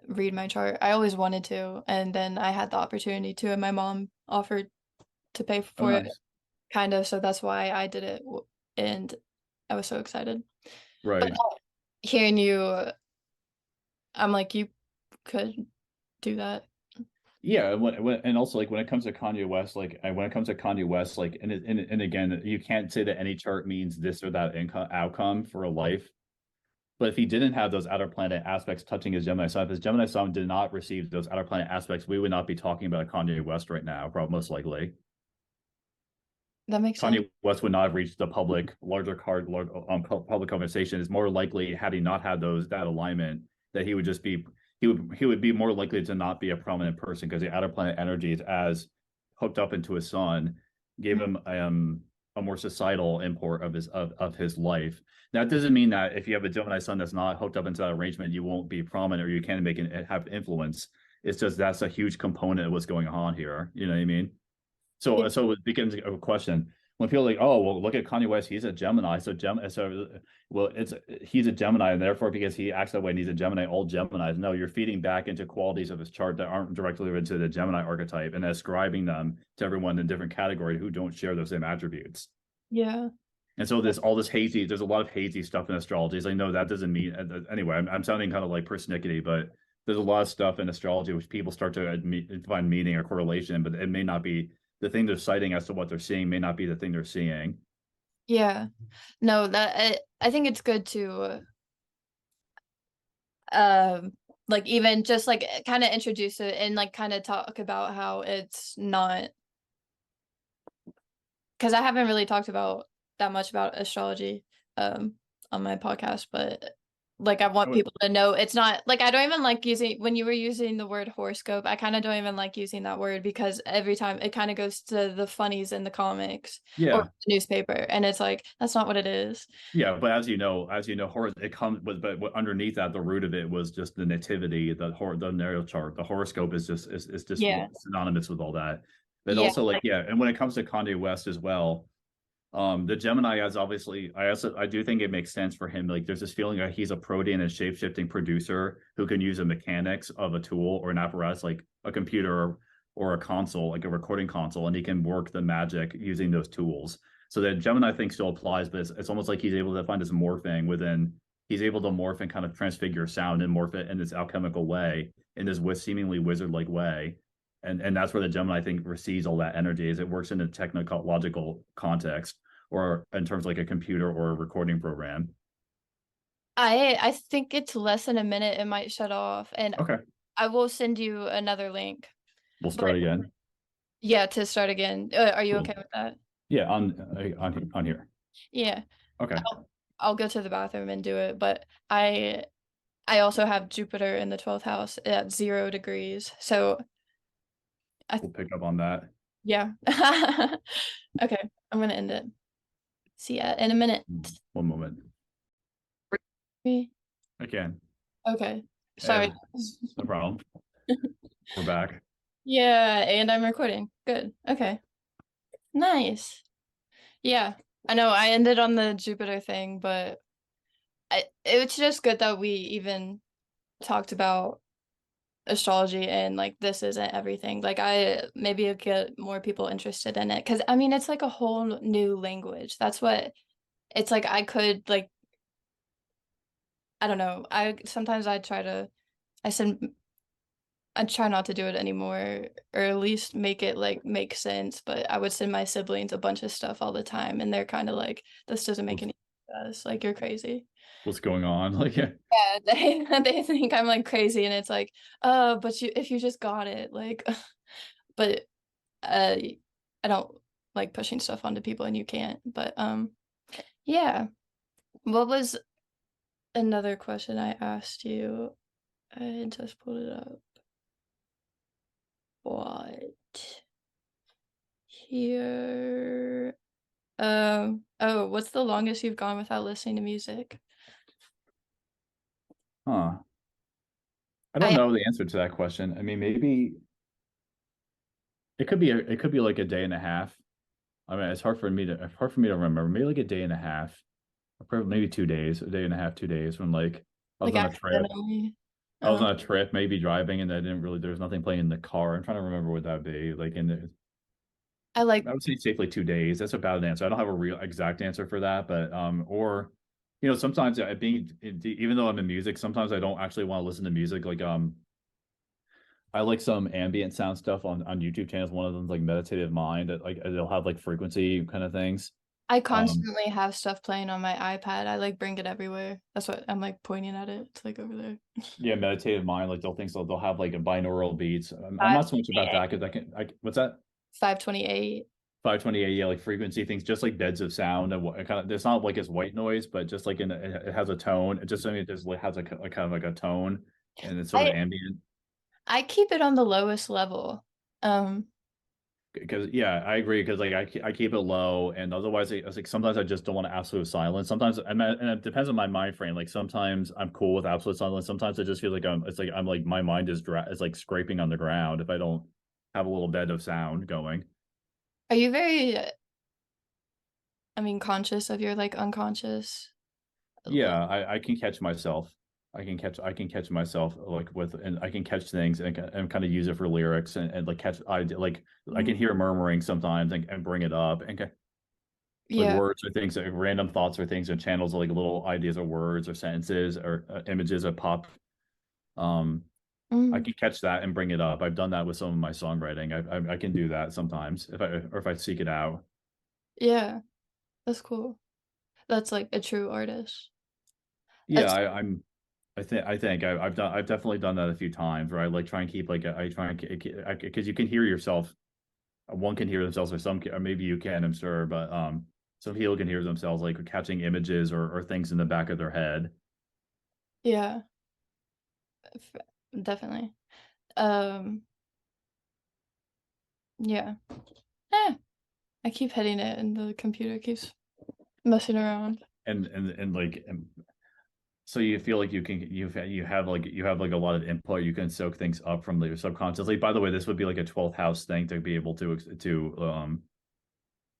read my chart. I always wanted to, and then I had the opportunity to, and my mom offered to pay Oh, for it, nice. kind of, so that's why I did it, and I was so excited. But Right. hearing you, I'm like, you could do that. Yeah, and also like when it comes to Kanye West, when it comes to Kanye West, like and again, you can't say that any chart means this or that outcome for a life. But if he didn't have those outer planet aspects touching his Gemini sun, if his Gemini sun did not receive those outer planet aspects, we would not be talking about Kanye West right now, probably most likely. That makes sense. Kanye West would not have reached the public conversation. It's more likely had he not had that alignment that he would just be he would be more likely to not be a prominent person because the outer planet energies as hooked up into his sun gave him a more societal import of his life. That doesn't mean that if you have a Gemini sun that's not hooked up into that arrangement, you won't be prominent or you can't have influence. It's just that's a huge component of what's going on here. You know what I mean? Yeah. So it becomes a question when people are like, oh, well, look at Kanye West, he's a Gemini. Well, he's a Gemini, and therefore, because he acts that way and he's a Gemini, all Geminis. No, you're feeding back into qualities of his chart that aren't directly related to the Gemini archetype and ascribing them to everyone in different categories who don't share those same attributes. Yeah. And so there's a lot of hazy stuff in astrology. I know that doesn't mean anyway. I'm sounding kind of like persnickety, but there's a lot of stuff in astrology which people start to find meaning or correlation, but it may not be the thing they're citing as to what they're seeing may not be the thing they're seeing. Yeah. No, I think it's good to like even just like kind of introduce it and like kind of talk about how it's not, because I haven't really talked about that much about astrology on my podcast, but like I want people to know it's not like I don't even like using when you were using the word horoscope, I kind of don't even like using that word because every time it kind of goes to the funnies in the comics or Yeah. the newspaper, and it's like that's not what it is. Yeah, but as you know, it comes but underneath that, the root of it was just the nativity, the natal chart. The horoscope is just Yeah. synonymous with all that. But Yeah. also like yeah, and when it comes to Kanye West as well, the Gemini has obviously I do think it makes sense for him. Like there's this feeling that he's a protean and shape-shifting producer who can use the mechanics of a tool or an apparatus like a computer or a console, like a recording console, and he can work the magic using those tools. So that Gemini thing still applies, but it's almost like he's able to find his morphing within he's able to morph and kind of transfigure sound and morph it in this alchemical way, in this seemingly wizard-like way. And that's where the Gemini thing receives all that energy as it works in a technological context or in terms like a computer or a recording program. I think it's less than a minute, it might shut off, and Okay. I will send you another link. We'll But start again. yeah, to start again. Are you Cool. okay with that? Yeah, on here. Yeah. Okay. I'll go to the bathroom and do it, but I also have Jupiter in the 12th house at 0 degrees. So We'll pick up on that. yeah. Okay, I'm gonna end it. See ya in a minute. One moment. I can. Okay. Sorry. No problem. We're back. Yeah, and I'm recording. Good. Okay. Nice. Yeah. I know I ended on the Jupiter thing, but it's just good that we even talked about astrology and like this isn't everything. Like I maybe get more people interested in it because I mean it's like a whole new language. That's what it's like. I could like I don't know. I sometimes I send I try not to do it anymore, or at least make it like make sense. But I would send my siblings a bunch of stuff all the time, and they're kind of like, "This doesn't make What's any sense. Like you're crazy." what's going on? Like, yeah. Yeah, they think I'm like crazy, and it's like, but you if you just got it, like, but uh, I don't like pushing stuff onto people, and you can't. But yeah. What was another question I asked you? I just pulled it up. What? Here. Oh, what's the longest you've gone without listening to music? Huh. I don't I know the answer to that question. I mean, maybe it could be like a day and a half. I mean, it's hard for me to remember. Maybe like a day and a half, or probably maybe 2 days, a day and a half, 2 days when like I was like on a trip. accidentally. I was Um, on a trip, maybe driving, and I didn't really there was nothing playing in the car. I'm trying to remember what that'd be. Like in the I like I would say safely 2 days. That's about an answer. I don't have a real exact answer for that, but or sometimes being even though I'm in music, sometimes I don't actually want to listen to music. Like I like some ambient sound stuff on YouTube channels. One of them's like Meditative Mind. Like they'll have like frequency kind of things. I Um, constantly have stuff playing on my iPad. I like bring it everywhere. That's what I'm like pointing at it. It's like over there. yeah, Meditative Mind. Like they'll have like a binaural beats. I'm not so much about 528. that because what's that? 528. 528, yeah, like frequency things, just like beds of sound and what kind of. It's not like it's white noise, but just like it has a tone. It just I mean it just like has a kind of like a tone, and it's sort of I ambient. I keep it on the lowest level. Um, Because yeah, I agree. Because like I keep it low, and otherwise, it's like sometimes I just don't want absolute silence. Sometimes, and it depends on my mind frame. Like sometimes I'm cool with absolute silence. Sometimes I just feel like I'm like my mind is like scraping on the ground if I don't have a little bed of sound going. are you very, I mean, conscious of your like unconscious? Yeah, I can catch myself. I can catch myself like with and I can catch things and kind of use it for lyrics and like catch I like I can Mm, hear murmuring sometimes and bring it up and like yeah. words or things like random thoughts or things and channels like little ideas or words or sentences or images that pop. Um, I Mm, can catch that and bring it up. I've done that with some of my songwriting. I can do that sometimes if I seek it out. yeah. That's cool. That's like a true artist. Yeah, That's I think I've definitely done that a few times where I like try and keep like I try and because you can hear yourself. One can hear themselves, or or maybe you can, I'm sure, but some people can hear themselves like catching images or things in the back of their head. yeah, definitely. Um, yeah. Eh, I keep hitting it and the computer keeps messing around. And like so you feel like you have like a lot of input. You can soak things up from your subconscious. Like by the way, this would be like a 12th house thing to be able to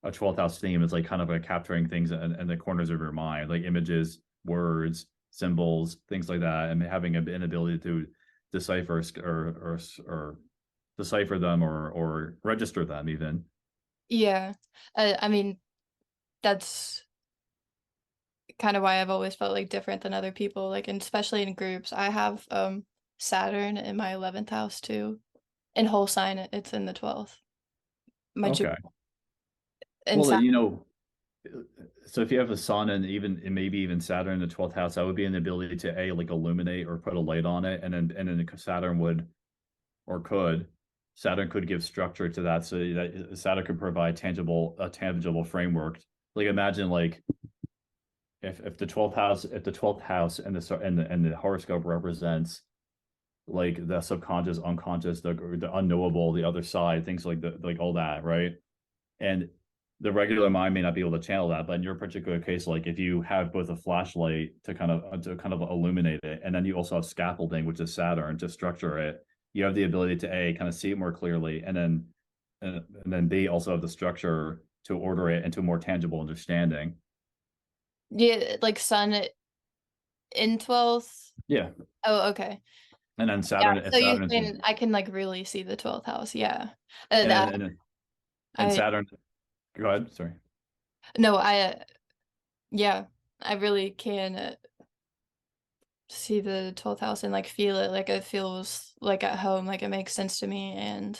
a 12th house theme is like kind of like capturing things in the corners of your mind, like images, words, symbols, things like that, and having an ability to decipher or decipher them or register them even. Yeah. I mean, that's kind of why I've always felt like different than other people, like, and especially in groups. I have Saturn in my 11th house too. In whole sign, it's in the 12th. My Jupiter Okay. and Well, Saturn. so if you have a sun and maybe even Saturn in the 12th house, that would be an ability to like illuminate or put a light on it, and then Saturn would or could Saturn could give structure to that, so that Saturn could provide a tangible framework. Like imagine like if the 12th house and the horoscope represents like the subconscious, unconscious, the unknowable, the other side, things like like all that, right? And the regular mind may not be able to channel that, but in your particular case, like if you have both a flashlight to kind of illuminate it, and then you also have scaffolding, which is Saturn, to structure it, you have the ability to A, kind of see it more clearly, and then B, also have the structure to order it into a more tangible understanding. Yeah, like sun in 12th. Yeah. Oh, okay. And then Yeah, Saturn, so you're Saturn is saying I can like really see the 12th house. Yeah. and That and I Saturn. Go ahead. Sorry. no, yeah, I really can see the 12th house and like feel it. Like it feels like at home, like it makes sense to me, and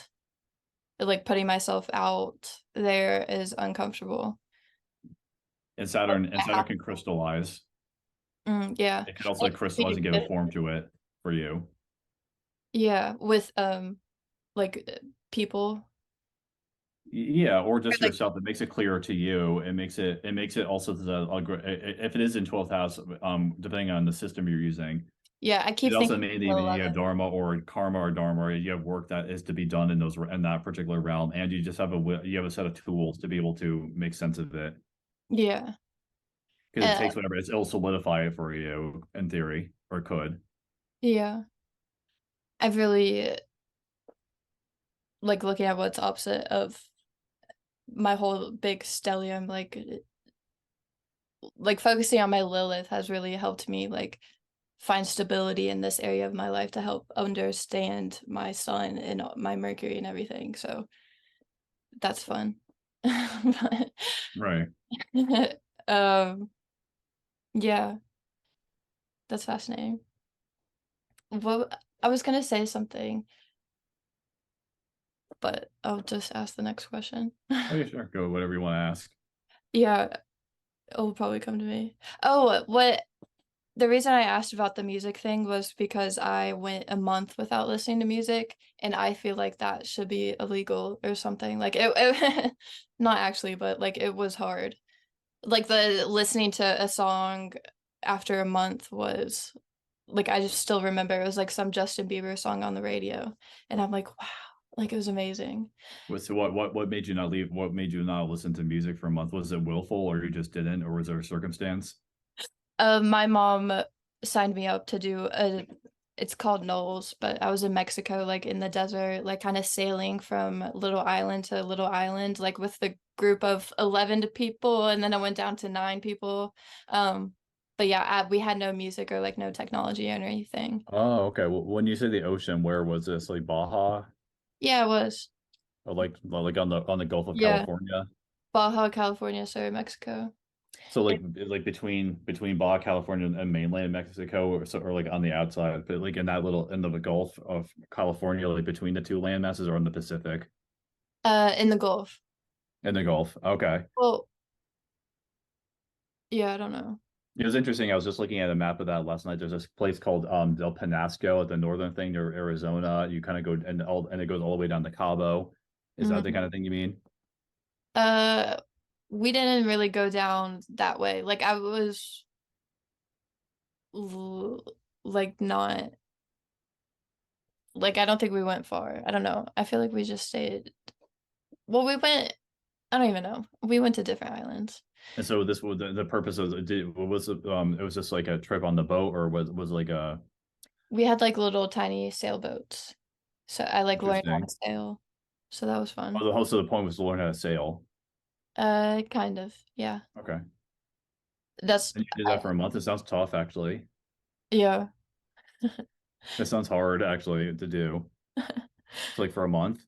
like putting myself out there is uncomfortable. And Saturn can crystallize. Yeah. It could also crystallize and give a form to it for you. Yeah, with like people. Yeah, or Or, just like, yourself. It makes it clearer to you. It makes it also if it is in 12th house, depending on the system you're using. yeah, I keep It also thinking may the even you have 11th. dharma or karma or dharma, or you have work that is to be done in those in that particular realm, and you just have you have a set of tools to be able to make sense of it Yeah. because it Uh, takes whatever it'll solidify it for you in theory, or could. yeah. I've really like looking at what's opposite of my whole big stellium, like focusing on my Lilith has really helped me like find stability in this area of my life to help understand my sun and my Mercury and everything. So that's fun. But, Right. um, yeah, that's fascinating. What I was gonna say something, but I'll just ask the next question. Oh yeah, sure. Go whatever you want to ask. Yeah, it'll probably come to me. Oh, what the reason I asked about the music thing was because I went a month without listening to music, and I feel like that should be illegal or something. Like it not actually, but like it was hard. Like the listening to a song after a month was like I just still remember it was like some Justin Bieber song on the radio, and I'm like, wow, like it was amazing. So what made you not leave? What made you not listen to music for a month? Was it willful, or you just didn't, or was there a circumstance? My mom signed me up to do it's called Knowles, but I was in Mexico, like in the desert, like kind of sailing from little island to little island, like with the group of 11 people, and then I went down to 9 people. But yeah, we had no music or like no technology or anything. Oh, okay. Well, when you say the ocean, where was this? Like Baja, Yeah, it was. or like on the Gulf of Yeah, California? Baja, California, sorry, Mexico. So And, like between Baja California and mainland Mexico, or like on the outside, but like in that little in the Gulf of California, like between the two land masses, or in the Pacific in the Gulf. in the Gulf. Okay. Well, yeah, I don't know. It was interesting. I was just looking at a map of that last night. There's this place called Del Penasco at the northern thing near Arizona. You kind of go and it goes all the way down to Cabo. Is that the Mhm. kind of thing you mean? Uh, we didn't really go down that way. Like I was l like not like I don't think we went far. I don't know. I feel like we just stayed. Well, we went. I don't even know. We went to different islands. And so this was the purpose of it was just like a trip on the boat, or was like a We had like little tiny sailboats. So I like learned how interesting. to sail. So that was Oh, fun. the host of the point was to learn how to sail. Kind of. Yeah. Okay. That's And you did that for a month. It sounds tough, actually. yeah. It sounds hard, actually, to do. It's like for a month.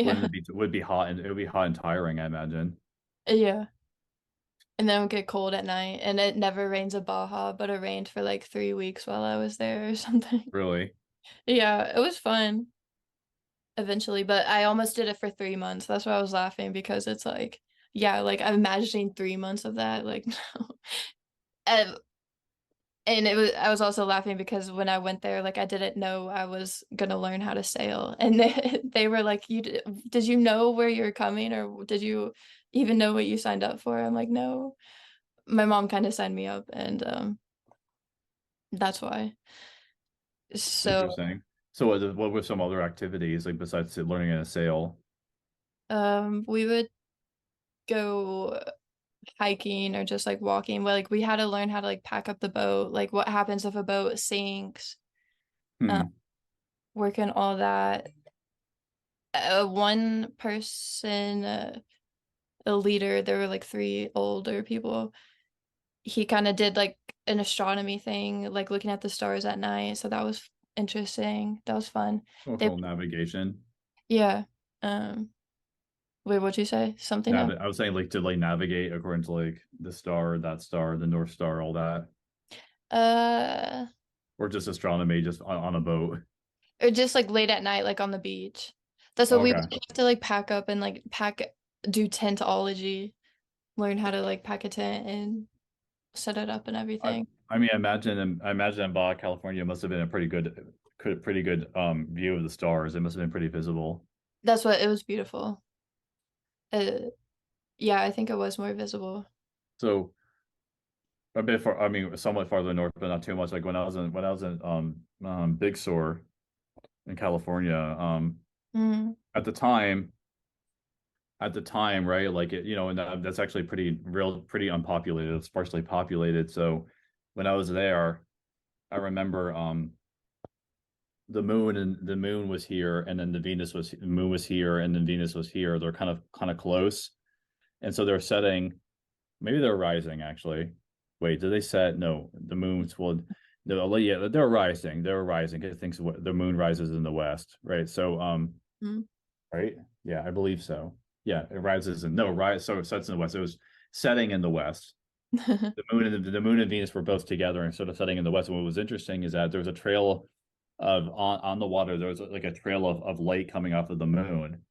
Wouldn't Yeah. it be would be hot, and it would be hot and tiring, I imagine. Yeah. And then it would get cold at night, and it never rains in Baja, but it rained for like 3 weeks while I was there or something. Really. Yeah, it was fun eventually, but I almost did it for 3 months. That's why I was laughing because it's like, yeah, like I'm imagining 3 months of that, like no. And, and it was I was also laughing because when I went there, like I didn't know I was gonna learn how to sail, and they were like, did you know where you're coming, or did you even know what you signed up for?" I'm like, "No." My mom kind of signed me up, and that's why. So, Interesting. So what were some other activities like besides learning how to sail? we would go hiking or just like walking. Well, like we had to learn how to like pack up the boat, like what happens if a boat sinks, uh, Hmm. working all that. One person, a leader, there were like 3 older people. He kind of did like an astronomy thing, like looking at the stars at night. So that was interesting. That was fun. They, Local navigation. yeah. Um, wait, what'd you say? Something else? I was saying like to like navigate according to like the star, that star, the North Star, all that, Uh, or just astronomy, just on a boat. or just like late at night, like on the beach. That's what we would Okay. have to like pack up and like do tentology, learn how to like pack a tent and set it up and I, everything. I mean, I imagine in Baja, California must have been a pretty good view of the stars. It must have been pretty visible. That's what it was beautiful. Uh, yeah, I think it was more visible. So a bit far, I mean, somewhat farther north, but not too much. Like when I was in Big Sur in California, Mm, at the time, right? Like it, and that's actually pretty unpopulated. It's sparsely populated. So when I was there, I remember the moon was here, and then the moon was here, and then Venus was here. They're kind of close, and so they're setting. Maybe they're rising actually. Wait, did they set? No, the moon's well. No, yeah, they're rising. They're rising. I think the moon rises in the west, right? So, mm. right, yeah, I believe so. Yeah, it rises in no rise. So it sets in the west. It was setting in the west. The moon and Venus were both together and sort of setting in the west. And what was interesting is that there was a trail of on the water. There was like a trail of light coming off of the moon.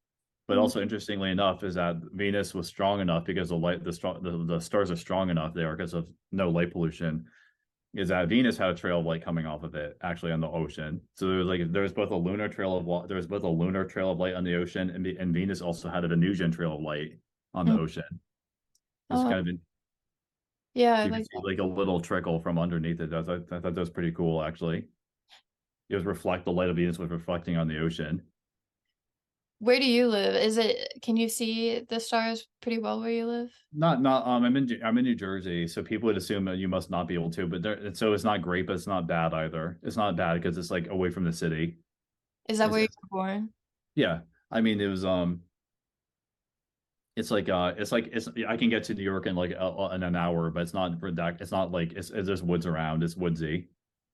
But Mm, also interestingly enough is that Venus was strong enough because the stars are strong enough there because of no light pollution. Is that Venus had a trail of light coming off of it actually on the ocean. So there was both a lunar trail of there was both a lunar trail of light on the ocean, and Venus also had a Venusian trail of light on the mm. ocean. It's Oh, kind of yeah, I you can like see that. like a little trickle from underneath it. I thought that was pretty cool actually. It was reflect the light of Venus was reflecting on the ocean. Where do you live? Can you see the stars pretty well where you live? Not I'm in New Jersey, so people would assume that you must not be able to, but there so it's not great, but it's not bad either. It's not bad because it's like away from the city. Is that where you It's were born? yeah. I mean, it was it's I can get to New York in like in an hour, but it's not like it's just woods around. It's woodsy.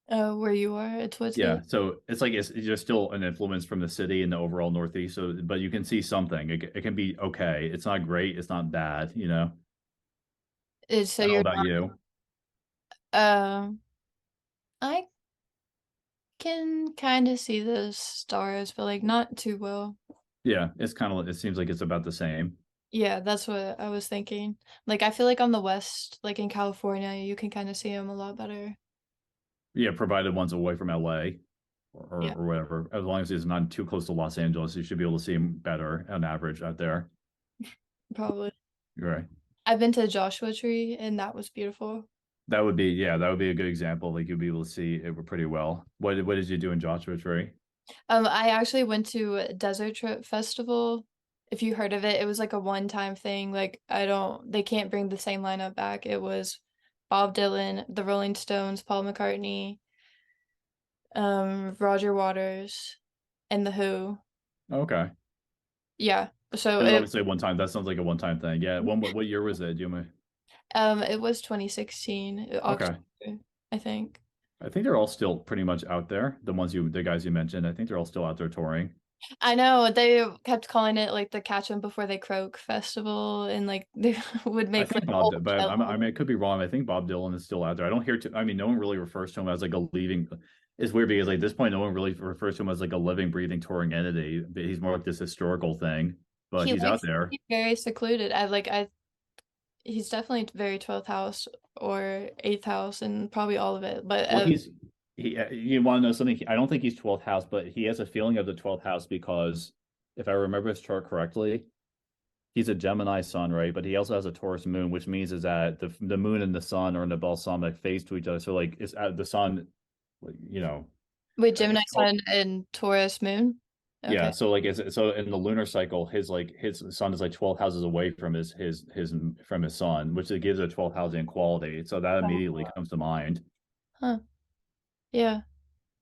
Oh, where you are? It's Yeah, Woodsy. so it's like it's just still an influence from the city and the overall Northeast. So, but you can see something. It can be okay. It's not great. It's not bad. So I don't know you're about you. um I can kind of see the stars, but like not too well. Yeah, it seems like it's about the same. Yeah, that's what I was thinking. Like I feel like on the west, like in California, you can kind of see them a lot better. Yeah, provided one's away from LA Yeah, or whatever. As long as it's not too close to Los Angeles, you should be able to see them better on average out there. probably. You're right. I've been to Joshua Tree and that was beautiful. That would be a good example. Like you'll be able to see it pretty well. What did you do in Joshua Tree? I actually went to a Desert Trip Festival. If you heard of it, it was like a one-time thing. Like they can't bring the same lineup back. It was Bob Dylan, the Rolling Stones, Paul McCartney, Roger Waters, and The Who. Okay. Yeah. So It was obviously a one time. That sounds like a one time thing. Yeah. What year was it? Do you mind? it was 2016, Okay. October, I think. I think they're all still pretty much out there. The guys you mentioned, I think they're all still out there touring. I know they kept calling it like the Catch 'em Before They Croak festival, and like they would I make like think old but I jello. mean, I could be wrong. I think Bob Dylan is still out there. I don't hear to. I mean, no one really refers to him as like a leaving. It's weird because like at this point, no one really refers to him as like a living, breathing, touring entity. But he's more like this historical thing. But He he's out likes to there. be very secluded. He's definitely very 12th house or 8th house and probably all of it. But Well, you want to know something? I don't think he's 12th house, but he has a feeling of the 12th house because if I remember his chart correctly, he's a Gemini sun, right? But he also has a Taurus moon, which means is that the moon and the sun are in the balsamic phase to each other. So like it's the sun, you know, with Gemini oh, Sun and Taurus Moon. yeah. Okay. So like it's so in the lunar cycle, his sun is like 12 houses away from his from his sun, which it gives a 12 housing quality. So that immediately comes to mind. Huh. Yeah.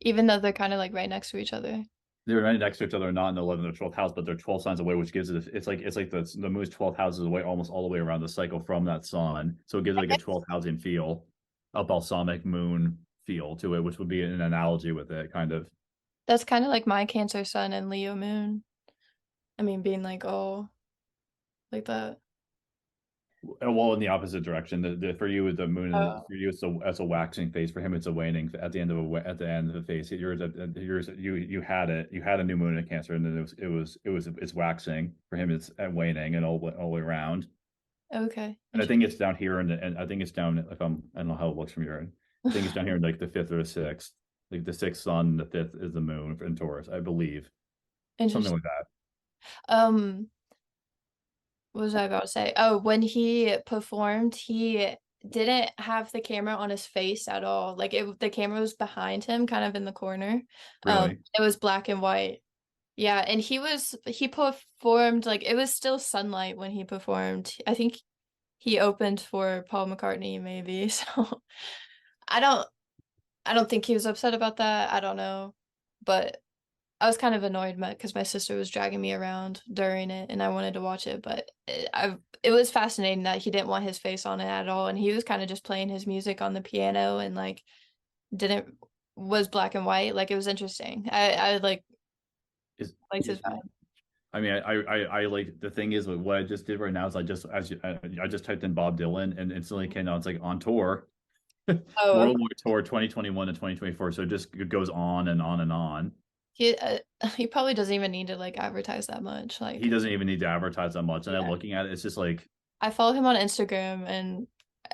Even though they're kind of like right next to each other. They're right next to each other, not in the 11th or 12th house, but they're 12 signs away, which gives it it's like the moon's 12 houses away, almost all the way around the cycle from that sun. So it gives it like a 12 housing feel. a balsamic moon feel to it, which would be an analogy with it, kind of. That's kind of like my Cancer sun and Leo moon. I mean, being like all like that. Well, in the opposite direction. For you, the moon, Oh, for you, it's a waxing phase. For him, it's a waning at the end of at the end of the phase. Yours, you had it. You had a new moon in Cancer, and then it's waxing. For him, it's waning and all the way around. okay. And I think it's down here, and I think it's down. If I don't know how it looks from your end. I think it's down here in like the fifth or the sixth. Like the sixth sun, the fifth is the moon in Taurus, I believe, something Interesting. like that. Um, what was I about to say? Oh, when he performed, he didn't have the camera on his face at all. Like the camera was behind him, kind of in the corner. Really, It was black and white. Yeah, and he performed like it was still sunlight when he performed. I think he opened for Paul McCartney, maybe. So I don't I don't think he was upset about that. I don't know. But I was kind of annoyed because my sister was dragging me around during it and I wanted to watch it, but it was fascinating that he didn't want his face on it at all and he was kind of just playing his music on the piano and like didn't was black and white. Like it was interesting. I like is liked his vibe. I mean, I like the thing is what I just did right now is I just typed in Bob Dylan and instantly came out. It's like on tour, Oh, worldwide tour 2021 to 2024. So it just goes on and on and on. he he probably doesn't even need to like advertise that much. He Like, doesn't even need to advertise that much. And I'm yeah. looking at it, it's just like I follow him on Instagram and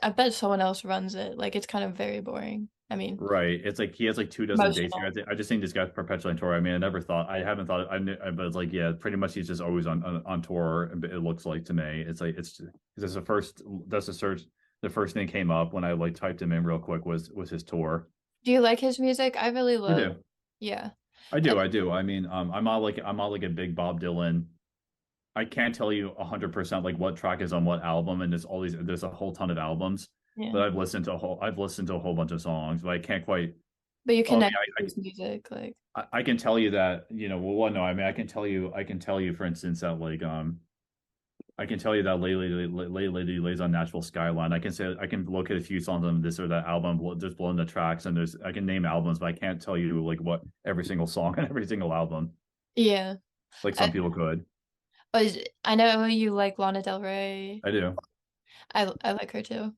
I bet someone else runs it. Like it's kind of very boring. I mean, right. It's like he has like 2 dozen dates here. emotional. I just think this guy's perpetually on tour. I mean, I haven't thought. But it's like yeah, pretty much he's just always on tour. It looks like to me. It's like it's because the first that's the search. The first thing came up when I like typed him in real quick was his tour. Do you like his music? I really I love, do. yeah. I do, I do. I mean, I'm not like a big Bob Dylan. I can't tell you 100% like what track is on what album, and there's a whole ton of albums. Yeah. But I've listened to a whole bunch of songs, but I can't quite. But you Oh, connect yeah, with his music, like, I can tell you that well, no, I mean, I can tell you, for instance, that like I can tell you that Lady lays on Nashville Skyline. I can say I can locate a few songs on this or that album, just blowing the tracks, and I can name albums, but I can't tell you like what every single song and every single album, yeah. like I, some people could. I know you like Lana Del Rey. I do. I like her too.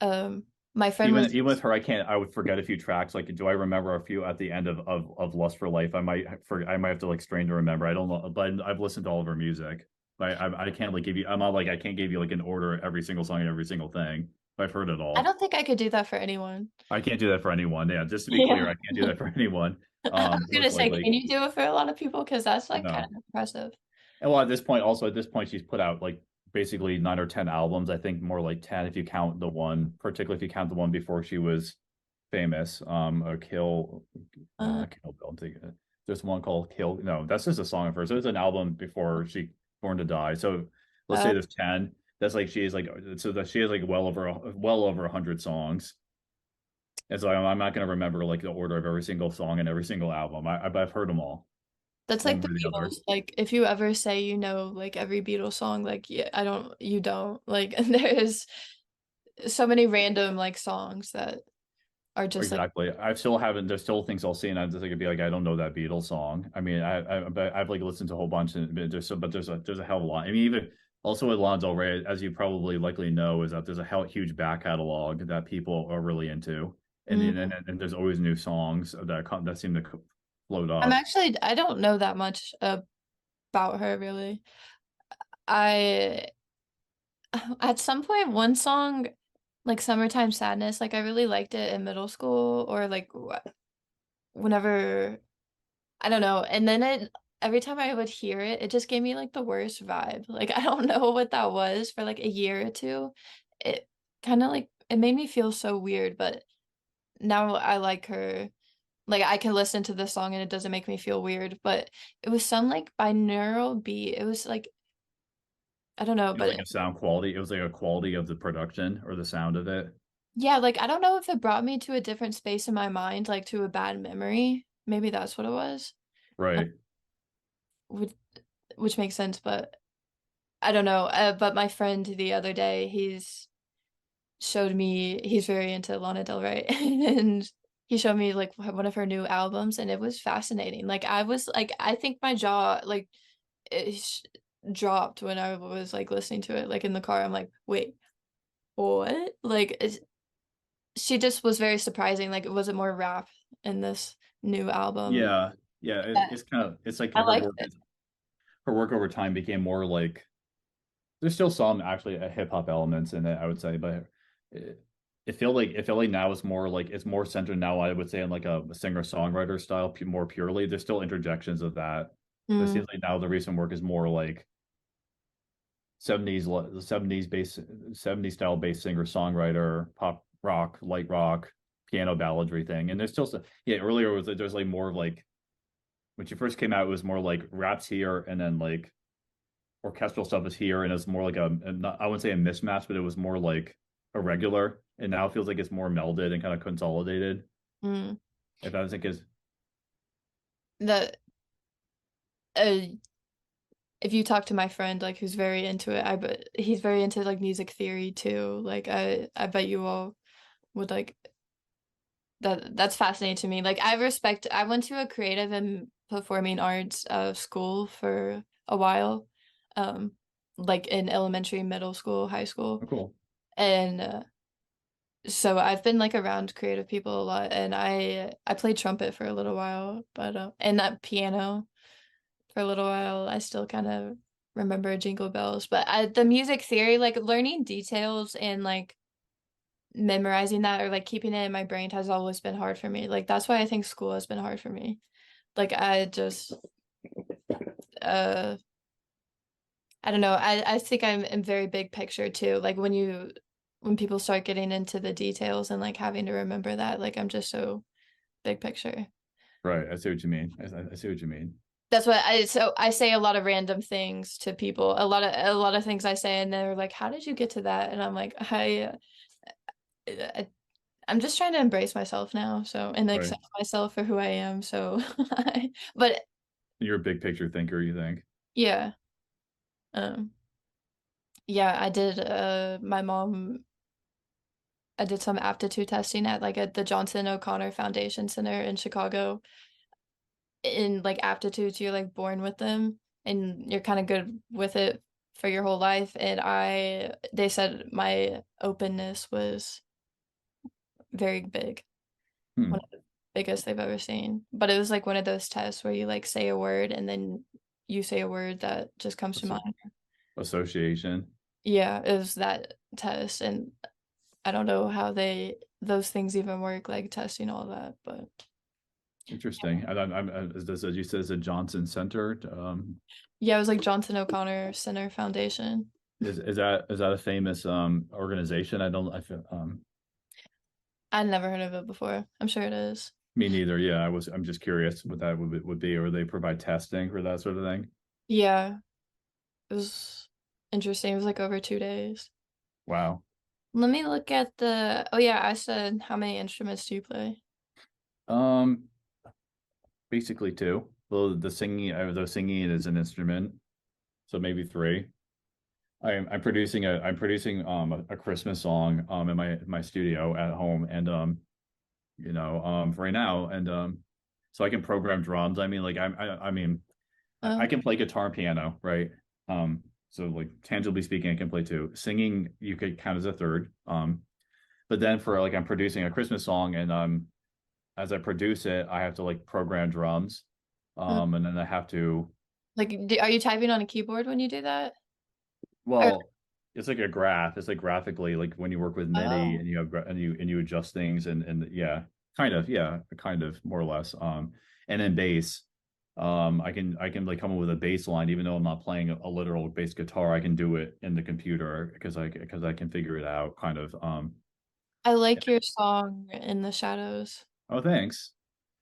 Um, my friend was, Even with her, I would forget a few tracks. Like, do I remember a few at the end of Lust for Life? I might have to like strain to remember. I don't know, but I've listened to all of her music. I can't like give you. I'm not like I can't give you like an order every single song and every single thing. I've heard it I all. don't think I could do that for anyone. I can't do that for anyone. Yeah, just to be clear, Yeah. I can't do that for anyone. I was So gonna it's say, like can you do it for a lot of people? Because that's like kind no. of impressive. And well, at this point, she's put out like basically 9 or 10 albums. I think more like 10 if you count the one, particularly if you count the one before she was famous. A Kill, no, Uh, not Kill Bill. I'm thinking there's one called Kill. No, that's just a song of hers. So it's an album before she Born to Die. So let's uh, say there's 10. That's like she is like so that she has like well over 100 songs. And so I'm not going to remember like the order of every single song and every single album. I've heard them all, that's one like way the or the other. Beatles. Like, if you ever say you know like every Beatles song, like, yeah, you don't. Like, there's so many random like songs that are just like, Exactly. I still haven't. There's still things I'll see, and I'm just like, be like, I don't know that Beatles song. I mean, but I've like listened to a whole bunch, and but there's a hell of a lot. I mean, even also with Lana Del Rey, as you probably likely know, is that there's a huge back catalog that people are really into, and mm. and there's always new songs that seem to float I'm up. actually I don't know that much about her really. I at some point one song like Summertime Sadness, like I really liked it in middle school or like whenever I don't know. And then every time I would hear it, it just gave me like the worst vibe. Like I don't know what that was for like a year or two. It kind of like it made me feel so weird, but now I like her. Like I can listen to the song and it doesn't make me feel weird, but it was some like binaural beat. It was like I don't know, It was like but a sound quality. It was like a quality of the production or the sound of it. yeah, like I don't know if it brought me to a different space in my mind, like to a bad memory. Maybe that's what it was. Uh, Right. which, which makes sense, but I don't know. But my friend the other day, showed me he's very into Lana Del Rey and he showed me like one of her new albums and it was fascinating. Like I was like I think my jaw like it dropped when I was like listening to it like in the car. I'm like, "Wait, what?" Like she just was very surprising. Like it wasn't more rap in this new album. Yeah, yeah. That It's kind of it's like I liked it. her work over time became more like there's still some actually hip hop elements in it, I would say, but it, it feel like now it's more like it's more centered now, I would say, in like a singer songwriter style, more purely. There's still interjections of that, but it Mm, seems like now the recent work is more like 70s based 70s style based singer songwriter, pop rock, light rock, piano balladry thing. And there's still yeah, earlier was there's like more of like when she first came out, it was more like raps here and then like orchestral stuff is here, and it's more like not, I wouldn't say a mismatch, but it was more like irregular. And now it feels like it's more melded and kind of consolidated. mm. If I think is The uh, if you talk to my friend like who's very into it, I bet he's very into like music theory too. Like I bet you all would like that's fascinating to me. Like I went to a creative and performing arts school for a while. Um like in elementary, middle school, high school. oh, cool. And so I've been like around creative people a lot and I played trumpet for a little while, but and that piano for a little while. I still kind of remember Jingle Bells, but the music theory, like learning details and like memorizing that or like keeping it in my brain has always been hard for me. Like that's why I think school has been hard for me. Like I just uh I don't know. I think I'm very big picture too. Like when people start getting into the details and like having to remember that, like I'm just so big picture. Right. I see what you mean. I see what you mean. That's what I say a lot of random things to people. A lot of things I say and they're like, "How did you get to that?" And I'm like, I I'm just trying to embrace myself now, so and Right. accept myself for who I am. So but You're a big picture thinker, you think? yeah. Um yeah, I did I did some aptitude testing at like at the Johnson O'Connor Foundation Center in Chicago. In like aptitudes, you're like born with them and you're kind of good with it for your whole life. And they said my openness was very big, Hmm. one of the biggest they've ever seen. But it was like one of those tests where you like say a word and then you say a word that just comes to Asso- mind. Association. Yeah, it was that test. And I don't know how those things even work, like testing all that, but Interesting. As you said, it's a Johnson Center. yeah, it was like Johnson O'Connor Center Foundation. Is that a famous organization? I feel I'd never heard of it before. I'm sure it is. me neither. Yeah, I'm just curious what that would be, or they provide testing for that sort of thing. Yeah, it was interesting. It was like over 2 days. Wow. Let me look at the. Oh yeah, I said how many instruments do you play? Um, basically two. Well, the singing is an instrument, so maybe three. I'm producing a Christmas song in my studio at home, and for right now, and so I can program drums. I mean, like I mean I Oh, can play guitar and piano, right? So like tangibly speaking, I can play two. Singing, you could count as a third. But then for like I'm producing a Christmas song, and as I produce it, I have to like program drums, oh. and then I have to Like, are you typing on a keyboard when you do that? Or, well, it's like a graph. It's like graphically, like when you work with MIDI oh, and you have and you adjust things, and yeah, kind of more or less. And then bass. I can like come up with a bass line, even though I'm not playing a literal bass guitar. I can do it in the computer because I can figure it out, kind of. I like your song in the shadows. Oh, thanks.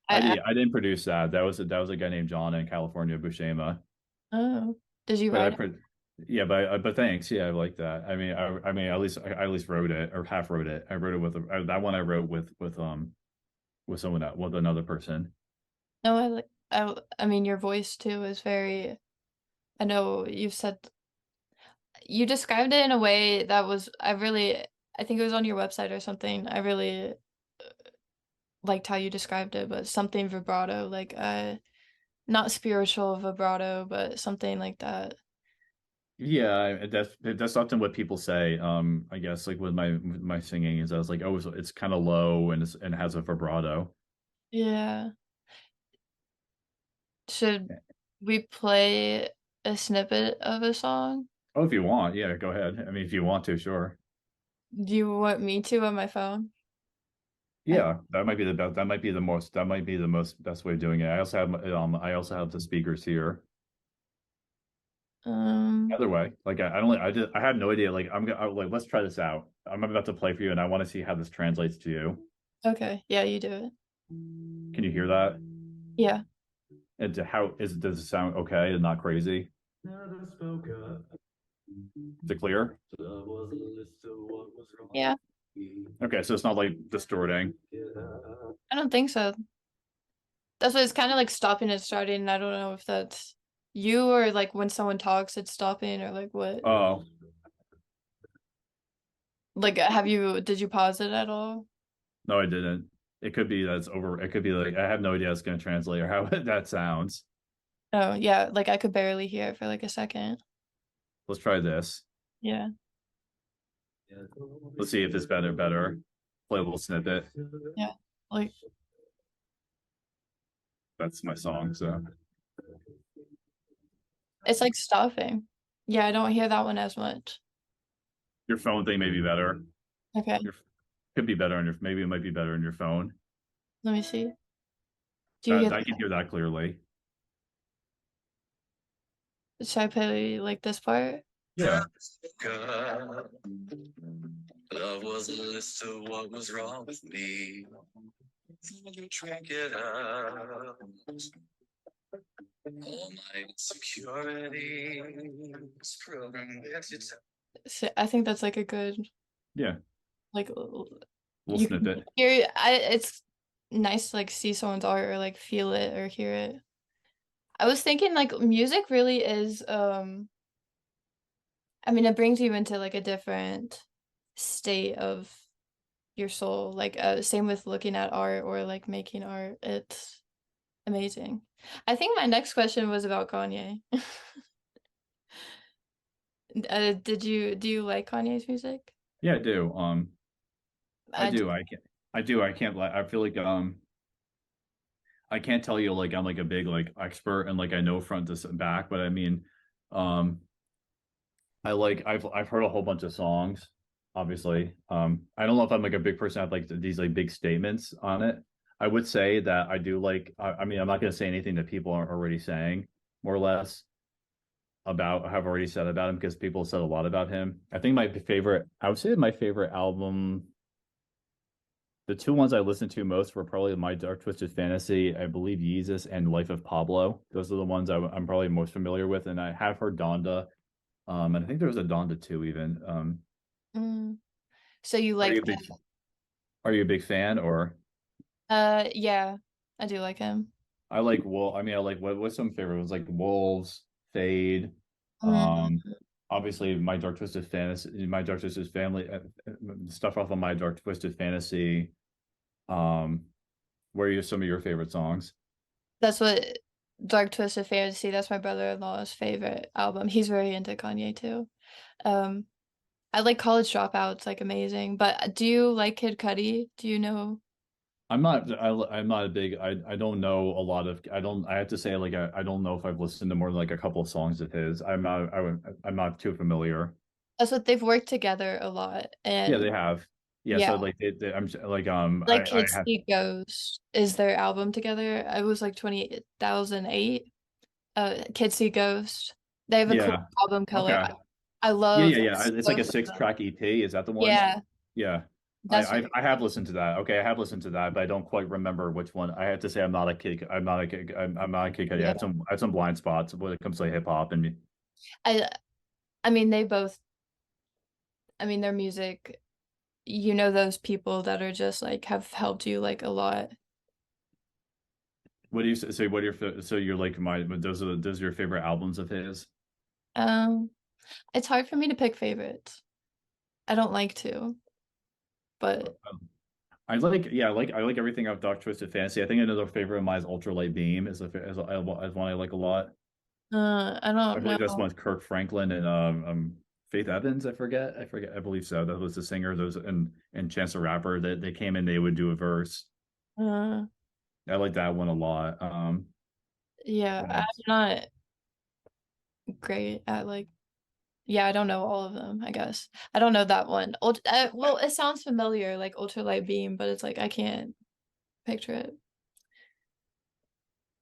I I didn't produce that. That was a guy named John in California, Buscema. oh, did you But write it? yeah, but thanks. Yeah, I like that. I mean, I at least wrote it or half wrote it. I wrote it with that one I wrote with someone else, with another person. No, I like. I mean, your voice too is very. I know you described it in a way that was. I really. I think it was on your website or something. I really liked how you described it, but something vibrato, like not spiritual vibrato, but something like that. Yeah, that's often what people say. I guess like with my singing is I was like, oh, it's kind of low and it has a vibrato. Yeah. Should we play a snippet of a song? Oh, if you want, yeah, go ahead. I mean, if you want to, sure. Do you want me to on my phone? I, Yeah, that might be the best. That might be the most. That might be the most best way of doing it. I also have the speakers here. um, Either way, like I don't. I had no idea. Like like let's try this out. I'm about to play for you, and I want to see how this translates to you. okay. Yeah, you do it. Can you hear that? Yeah. And does it sound okay and not crazy? Is it clear? Yeah. Okay, so it's not like distorting. I don't think so. That's what it's kind of like stopping and starting, and I don't know if that's you or like when someone talks, it's stopping or like what. Oh, Like, did you pause it at all? no, I didn't. It could be that's over. It could be like I have no idea how it's going to translate or how that sounds. Oh, yeah. Like I could barely hear it for like a second. Let's try this. Yeah. Let's see if it's better. Play a little snippet. Yeah. Like, That's my song. So it's like stopping. Yeah, I don't hear that one as much. your phone thing may be better. Okay. Your could be better on your. Maybe it might be better on your phone. Let me see. Do you hear I can hear that clearly. Should I play like this part? Yeah. Love was a list of what was wrong with me. You drank it up. All my insecurities programmed it. So I think that's like a good Yeah. like Little you can snippet. hear it. It's nice to like see someone's art or like feel it or hear it. I was thinking like music really is I mean it brings you into like a different state of your soul. Like same with looking at art or like making art. It's amazing. I think my next question was about Kanye. Do you like Kanye's music? Yeah, I do. I I do. I do. I can't. I feel like I can't tell you like I'm like a big like expert and like I know front to back, but I mean, um, I've heard a whole bunch of songs. Obviously, I don't know if I'm like a big person. I have like these like big statements on it. I would say that I do like. I mean, I'm not going to say anything that people aren't already saying, more or less, about have already said about him because people said a lot about him. I think my favorite. I would say my favorite album. The two ones I listened to most were probably My Dark Twisted Fantasy, I believe Yeezus, and Life of Pablo. Those are the ones I'm probably most familiar with, and I have heard Donda. And I think there was a Donda 2 even. mm. So you Are you like a big are you a big fan or yeah, I do like him. I like I mean I like what's some favorite ones like Wolves, Fade, Mm. um obviously My Dark Twisted Fantasy, My Dark Twisted Family, stuff off of My Dark Twisted Fantasy. Um where are some of your favorite songs? That's what Dark Twisted Fantasy, that's my brother-in-law's favorite album. He's very into Kanye too. Um, I like College Dropout, it's like amazing. But do you like Kid Cudi? Do you know? I'm not a big I don't know a lot of I have to say like I don't know if I've listened to more than like a couple of songs of his. I'm not too familiar. That's what they've worked together a lot. Yeah, And they have. Yeah, yeah, so like I'm like like I Kid have See Ghost is their album together. It was like 2008. Kid See Ghost. They have a cool yeah. album color. Okay. I love Yeah. It's like a both of 6 track EP. Is that the one? yeah, Yeah. that's what I have listened to that. Okay, I have listened to that, but I don't quite remember which one. I have to say I'm not a kid. I yeah. have some blind spots when it comes to hip hop and I I mean they both I mean their music, you know those people that are just like have helped you like a lot. what do you say? What are so you're like those are your favorite albums of his? Um it's hard for me to pick favorites. I don't like to. but I like everything out of Dark Twisted Fantasy. I think another favorite of mine is Ultralight Beam is one I like a lot. I I don't believe that's know. one with Kirk Franklin and Faith Evans. I forget. I believe so. That was the singer. Those and Chance the Rapper that they came in. They would do a verse. Uh, I like that one a lot. yeah, What I'm else? not great at like. Yeah, I don't know all of them, I guess. I don't know that one. Well, it sounds familiar, like Ultralight Beam, but it's like I can't picture it.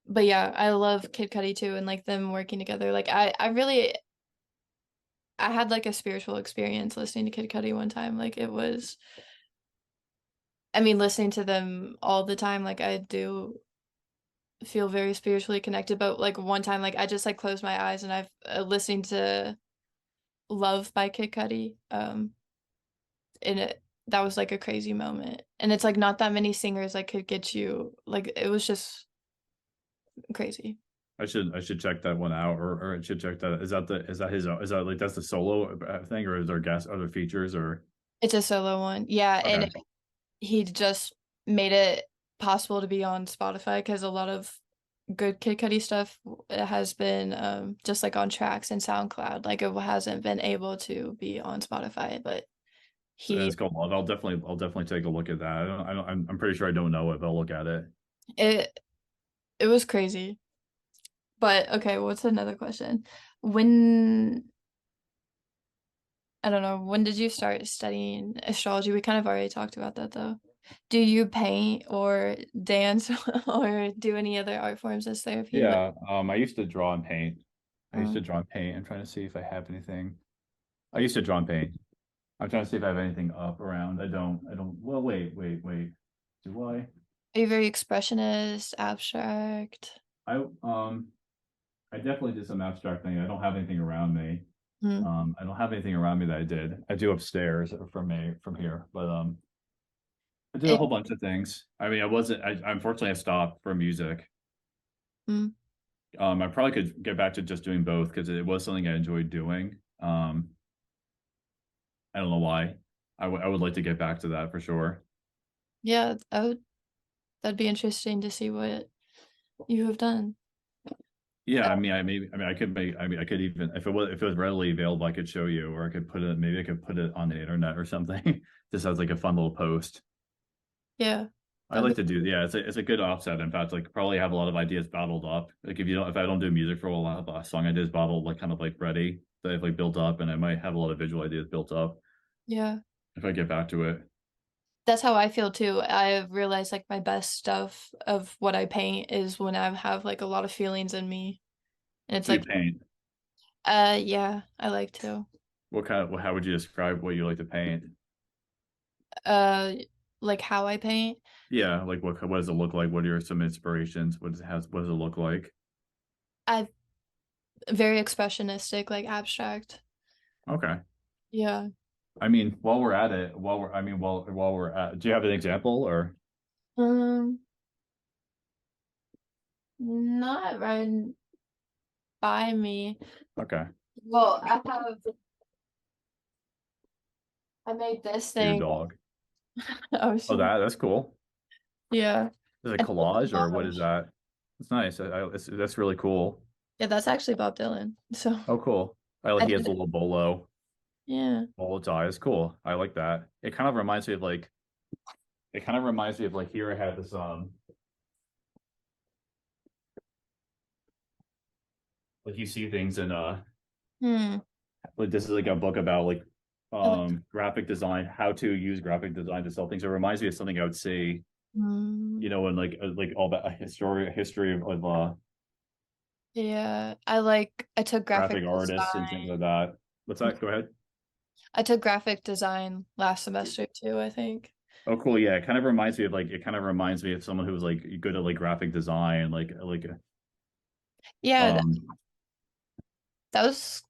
But yeah, I love Kid Cudi too, and like them working together. Like I really, I had like a spiritual experience listening to Kid Cudi one time. Like it was, I mean, listening to them all the time, like I do feel very spiritually connected. But like one time, like I just like closed my eyes and I've listening to Love by Kid Cudi. And that was like a crazy moment. And it's like not that many singers like could get you like it was just crazy. I should check that one out, or I should check that. Is that his is that like that's the solo thing, or is there guest other features or It's a solo one. Yeah, and okay? he just made it possible to be on Spotify because a lot of good Kid Cudi stuff has been just like on tracks and SoundCloud. Like it hasn't been able to be on Spotify, but So he it's called Love. I'll definitely take a look at that. I'm pretty sure I don't know it, but I'll look at it. it it was crazy. But okay, what's another question? When I don't know, when did you start studying astrology? We kind of already talked about that though. Do you paint or dance or do any other art forms as therapy? Like, Yeah, I used to draw and paint. I used uh, to draw and paint. I'm trying to see if I have anything. I used to draw and paint. I'm trying to see if I have anything up around. I don't. I don't. Well, wait. Do I? are you very expressionist, abstract? I I definitely did some abstract thing. I don't have anything around me. Hmm. I don't have anything around me that I did. I do upstairs from here, but I did a It, whole bunch of things. I mean, I wasn't. I unfortunately I stopped for music. mm, I probably could get back to just doing both because it was something I enjoyed doing. I don't know why. I would like to get back to that for sure. yeah, that'd be interesting to see what you have done. Yeah, I mean, I could make. I mean, I could even if it was readily available, I could show you, or I could put it. Maybe I could put it on the internet or something. Just as like a fun little post. Yeah, I that'd like be to do. Yeah, it's a good offset. In fact, like probably have a lot of ideas bottled up. Like if I don't do music for a while, a song ideas bottled like kind of like ready that I've like built up, and I might have a lot of visual ideas built up yeah. if I get back to it. That's how I feel too. I've realized like my best stuff of what I paint is when I have like a lot of feelings in me. And it's Do you like, paint? yeah, I like to. What kind of? How would you describe what you like to paint? Uh, like how I paint. Yeah, like what does it look like? What are some inspirations? What does it look like? I very expressionistic, like abstract. Okay. Yeah. I mean, while we're at it, while we're at, do you have an example or Um, not right by me. okay? Well, I made this Your thing. dog. Oh, Oh, that's cool. yeah. Is it I did collage or what is collage. that? It's nice. That's really cool. Yeah, that's actually Bob Dylan. So Oh, cool. I like I he has did a it. little Yeah. bolo tie. It's cool. I like that. It kind of reminds me of here I had this like you see things in Hmm. like this is like a book about like I like. graphic design, how to use graphic design to sell things. It reminds me of something I would see, Hmm. you know, and like all that history of Yeah, I like. I took graphic graphic artists and things like design. that. What's that? Go ahead. I took graphic design last semester too, I think. Oh, cool. Yeah, it kind of reminds me of someone who was like good at like graphic design, like Yeah, um that was,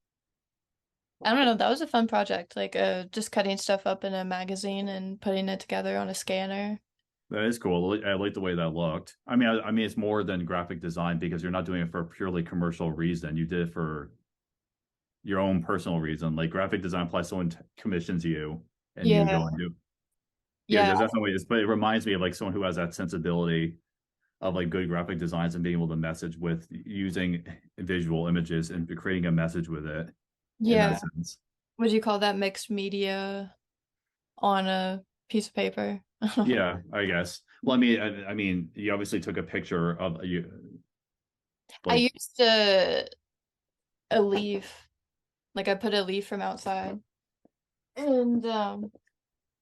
I don't know, that was a fun project. Like just cutting stuff up in a magazine and putting it together on a scanner. that is cool. I like the way that looked. I mean, it's more than graphic design because you're not doing it for a purely commercial reason. You did it for your own personal reason. Like graphic design applies, someone commissions you and you Yeah. go and do. Yeah, Yeah, there's definitely this, but it reminds me of like someone who has that sensibility of like good graphic designs and being able to message with using visual images and creating a message with it in that yeah. sense. Would you call that mixed media on a piece of paper? Yeah, I guess. Well, I mean, you obviously took a picture of you, I like, used a leaf, like I put a leaf from outside, and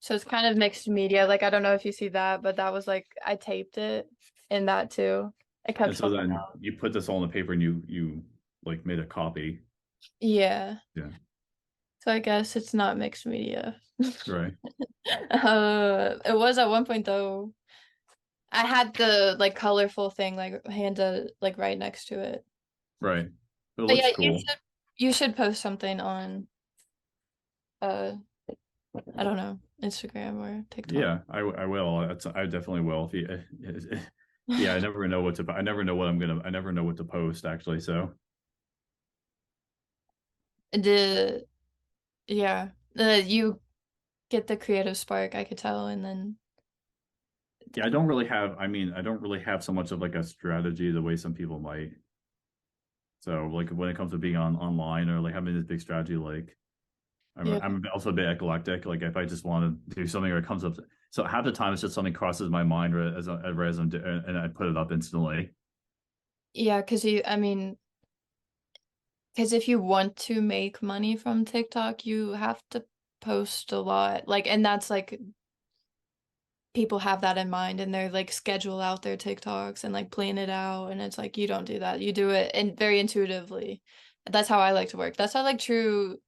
so it's kind of mixed media. Like I don't know if you see that, but that was like I taped it in that too. It kept and so falling then out. you put this all on the paper and you like made a copy. Yeah, Yeah, so I guess it's not mixed media. right, It was at one point though. I had the like colorful thing like handed like right next to it. right. But it But looks yeah, cool. you should post something on uh I don't know, Instagram or TikTok. Yeah, I will. I definitely will. If you, yeah, I never know what to. I never know what I'm gonna. I never know what to post actually. So The yeah, you get the creative spark, I could tell, and then yeah, I don't really have. I mean, I don't really have so much of like a strategy the way some people might. So like when it comes to being on online or like having this big strategy, like yeah, I'm also a bit eclectic. Like if I just want to do something or it comes up, so half the time it's just something crosses my mind and I put it up instantly. yeah, because I mean, because if you want to make money from TikTok, you have to post a lot, like, and that's like people have that in mind and they're like schedule out their TikToks and like plan it out, and it's like you don't do that. You do it and very intuitively. That's how I like to work. That's how like true.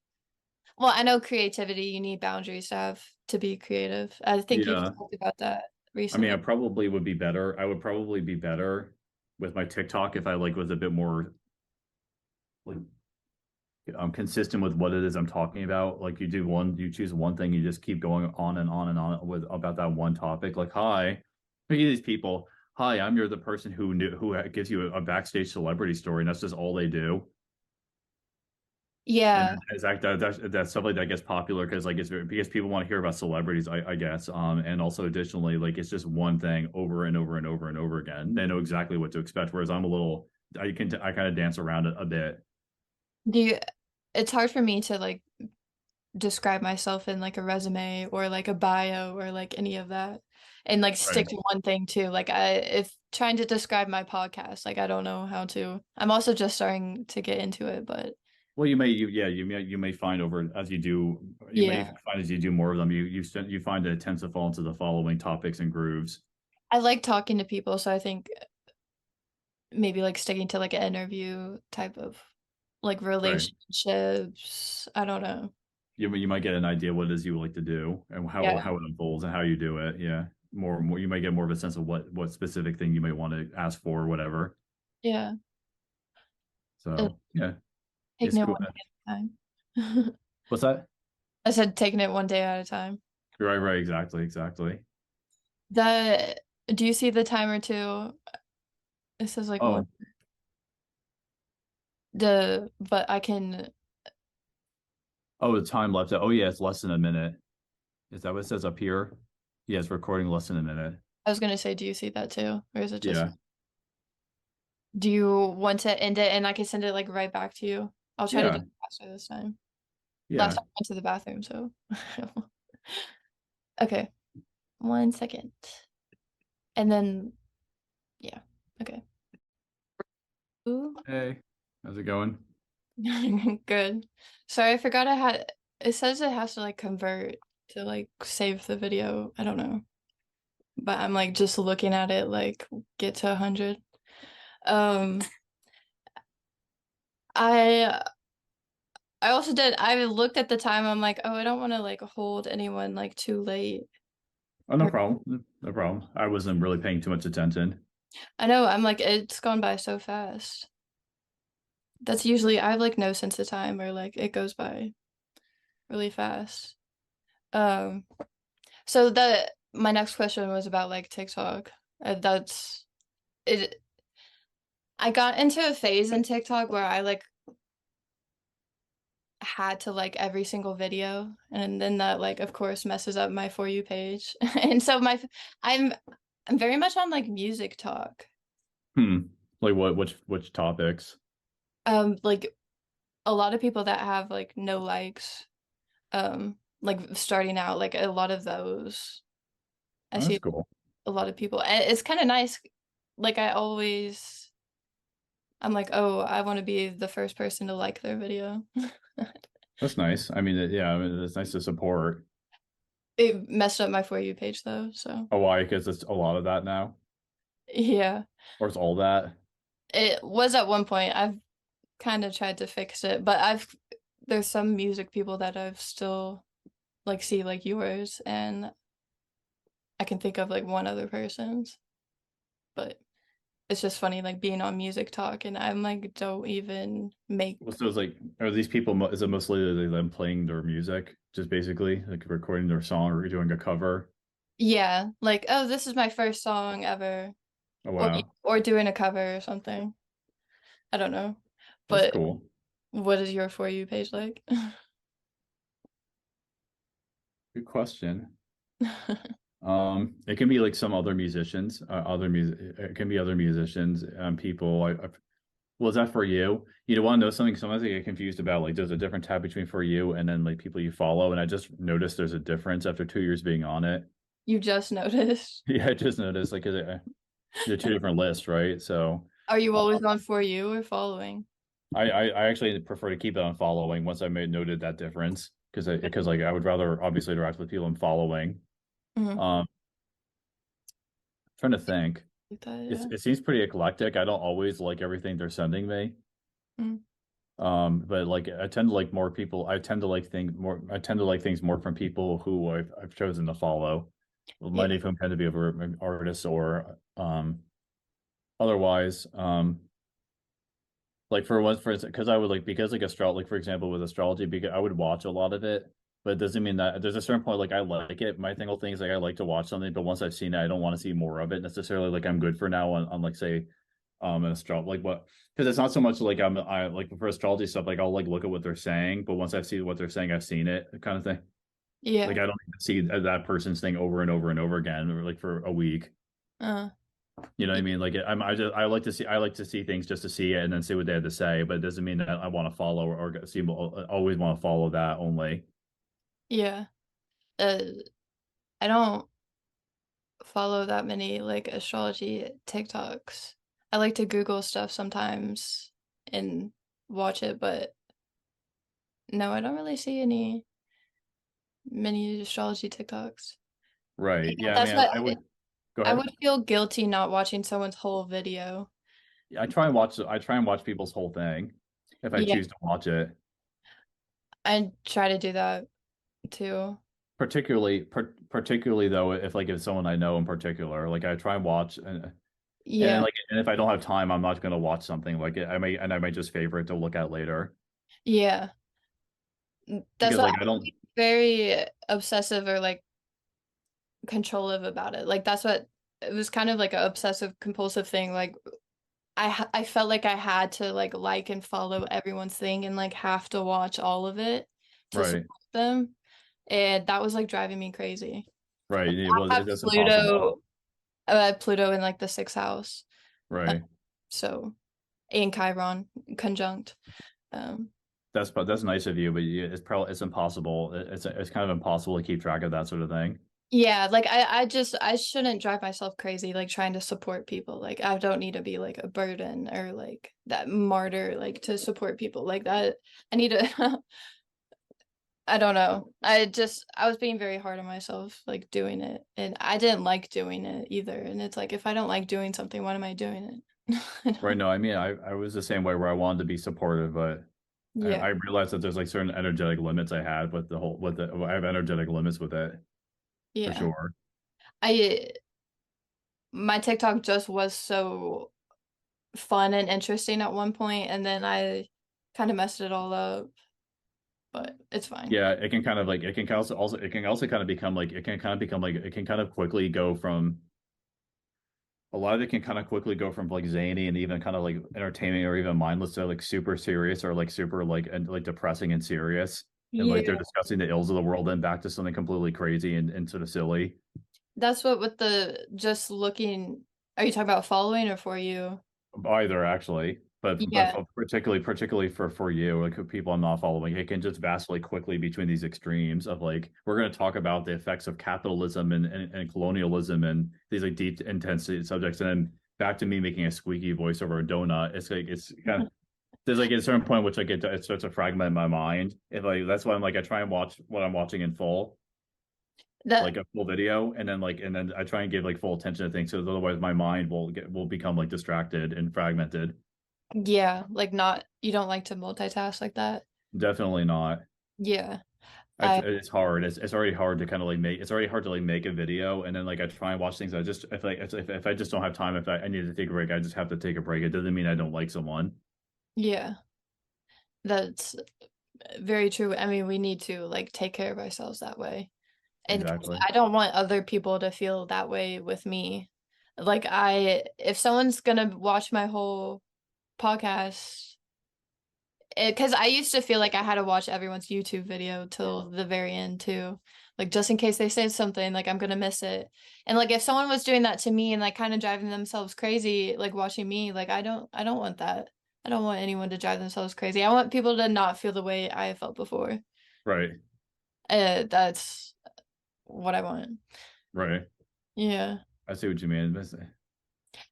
Well, I know creativity, you need boundaries to be creative. I think you've Yeah, talked about that I mean, recently. I probably would be better. I would probably be better with my TikTok if I like was a bit more like consistent with what it is I'm talking about. Like you choose one thing, you just keep going on and on and on with about that one topic. Like, hi, look at these people. Hi, I'm the person who gives you a backstage celebrity story, and that's just all they do. And Yeah. that's stuff like that gets popular because like because people want to hear about celebrities, I guess. And also additionally, like it's just one thing over and over and over and over again. They know exactly what to expect. Whereas I'm a little, I kind of dance around it a bit. Do you, it's hard for me to like describe myself in like a resume or like a bio or like any of that and like Right. stick to one thing too. Like if trying to describe my podcast, like I don't know how to. I'm also just starting to get into it, but Well, you may find over as you do, you may yeah. find as you do more of them, you find that it tends to fall into the following topics and grooves. I like talking to people, so I think maybe like sticking to like an interview type of like Right. relationships. I don't know. You might get an idea what it is you like to do and Yeah. how it unfolds and how you do it. Yeah. More you might get more of a sense of what specific thing you might want to ask for or whatever. Yeah. Uh, So yeah, Taking it's it cool. one day at a time. What's that? I said taking it one day at a time. Right, exactly. The Do you see the timer too? It says like one. Oh, But I can. oh, the time left. Oh yeah, it's less than a minute. Is that what it says up here? Yeah, it's recording less than a minute. I was gonna say, do you see that too, or is it just? Yeah. Do you want to end it and I can send it like right back to you? I'll try to do Yeah. it faster this time. Last Yeah. time I went to the bathroom, so. Okay, 1 second, and then yeah, okay. Ooh. Hey, how's it going? Good. Sorry, I forgot I had. It says it has to like convert to like save the video. I don't know. But I'm like just looking at it like get to 100. Um I I also did I looked at the time, I'm like, oh, I don't want to like hold anyone like too late. Oh, no Or problem. No problem. I wasn't really paying too much attention. I know I'm like it's gone by so fast. That's usually I have like no sense of time or like it goes by really fast. Um so the my next question was about like TikTok. That's it. I got into a phase in TikTok where I like had to like every single video, and then that like of course messes up my For You page. And so I'm very much on like music talk. Like what? Which topics? Like a lot of people that have like no likes, like starting out, like a lot of those. I Oh, see that's cool. a lot of people, and it's kind of nice. Like I'm like, oh, I want to be the first person to like their video. That's nice. I mean, yeah, I mean, it's nice to support. It messed up my For You page though, so Oh, why? Because it's a lot of that now, yeah. or it's all that. It was at one point. I've kind of tried to fix it, but there's some music people that I've still like see like yours, and I can think of like one other person's, but it's just funny like being on music talk and I'm like don't even make. So it's like, are these people? Is it mostly them playing their music, just basically like recording their song or doing a cover? Yeah, like, oh, this is my first song ever, Oh or wow, or doing a cover or something. I don't know, that's but cool. what is your For You page like? Good question. It can be like some other musicians, other music. It can be other musicians, people. Well, is that for you? You want to know something? Sometimes I get confused about like there's a different tab between for you and then like people you follow, and I just noticed there's a difference after 2 years being on it. You just noticed? Yeah, I just noticed like 'cause they're two different lists, right? So Are you uh, always on For You or following? I actually prefer to keep it on following once I made noted that difference because like I would rather obviously interact with people I'm following. Mhm. Um, Trying to think. Like that, yeah. It seems pretty eclectic. I don't always like everything they're sending me. Mhm. But like I tend to like more people. I tend to like things more. I tend to like things more from people who I've chosen to follow. Well, Yeah. many of whom tend to be over artists or otherwise. Like for one, for instance, because I would like because like like for example with astrology, because I would watch a lot of it, but it doesn't mean that there's a certain point like I like it. My single thing is like I like to watch something, but once I've seen it, I don't want to see more of it necessarily. Like I'm good for now on like say an astrology like what because it's not so much like I like for astrology stuff like I'll like look at what they're saying, but once I've seen what they're saying, I've seen it kind of thing. Like Yeah. I don't need to see that person's thing over and over and over again or like for a week. Uh, You know what I y- mean? Like I like to see things just to see it and then see what they have to say, but it doesn't mean that I want to follow or see always want to follow that only. yeah. Uh, I don't follow that many like astrology TikToks. I like to Google stuff sometimes and watch it, but no, I don't really see many astrology TikToks. Right. Yeah, I That's mean what I would go I ahead. would feel guilty not watching someone's whole video. I try and watch people's whole thing if I Yeah, choose to watch it. I try to do that too. Particularly though if like if someone I know in particular, like I try and watch and then Yeah, like and if I don't have time, I'm not going to watch something like it. I might just favorite to look at later yeah. That's because what like I'm I don't very obsessive or like controlling about it. Like that's what it was kind of like an obsessive compulsive thing. Like I felt like I had to like and follow everyone's thing and like have to watch all of it to right. support them. And that was like driving me crazy. Right. It was I have it's impossible. Pluto in like the sixth house. Uh, Right. so and Chiron conjunct. Um That's nice of you, but it's probably it's impossible. It's kind of impossible to keep track of that sort of thing. yeah, like I shouldn't drive myself crazy like trying to support people. Like I don't need to be like a burden or like that martyr like to support people like that. I need to I don't know. I was being very hard on myself like doing it and I didn't like doing it either. And it's like if I don't like doing something, why am I doing it? Right. No, I mean I was the same way where I wanted to be supportive, but Yeah. I realized that there's like certain energetic limits I had with the whole with the I have energetic limits with it for Yeah. sure. I my TikTok just was so fun and interesting at one point and then I kind of messed it all up, but it's fine. Yeah, it can kind of like it can also kind of become like it can kind of become like it can kind of quickly go from a lot of it can kind of quickly go from like zany and even kind of like entertaining or even mindless to like super serious or like super like and like depressing and serious. And like they're Yeah. discussing the ills of the world and back to something completely crazy and sort of silly. That's what with the just looking, are you talking about following or for you? Either actually, but Yeah. particularly for you, like people I'm not following, it can just vastly quickly between these extremes of like we're going to talk about the effects of capitalism and colonialism and these like deep intense subjects, and then back to me making a squeaky voice over a donut. It's like it's kind of there's like a certain point which it starts to fragment my mind. If like that's why I'm like I try and watch what I'm watching in full, That like a full video, and then I try and give like full attention to things, so otherwise my mind will become like distracted and fragmented. yeah, like not you don't like to multitask like that. Definitely not. Yeah. I It's hard. It's already hard to kind of like make. It's already hard to like make a video, and then like I try and watch things. I just if like if I just don't have time, if I need to take a break, I just have to take a break. It doesn't mean I don't like someone. yeah, that's very true. I mean, we need to like take care of ourselves that way. And 'cause Exactly. I don't want other people to feel that way with me. Like if someone's gonna watch my whole podcast, because I used to feel like I had to watch everyone's YouTube video till the very end too. Like just in case they say something, like I'm gonna miss it. And like if someone was doing that to me and like kind of driving themselves crazy, like watching me, like I don't want that. I don't want anyone to drive themselves crazy. I want people to not feel the way I felt before. Right. That's what I want. Right. Yeah. I see what you mean.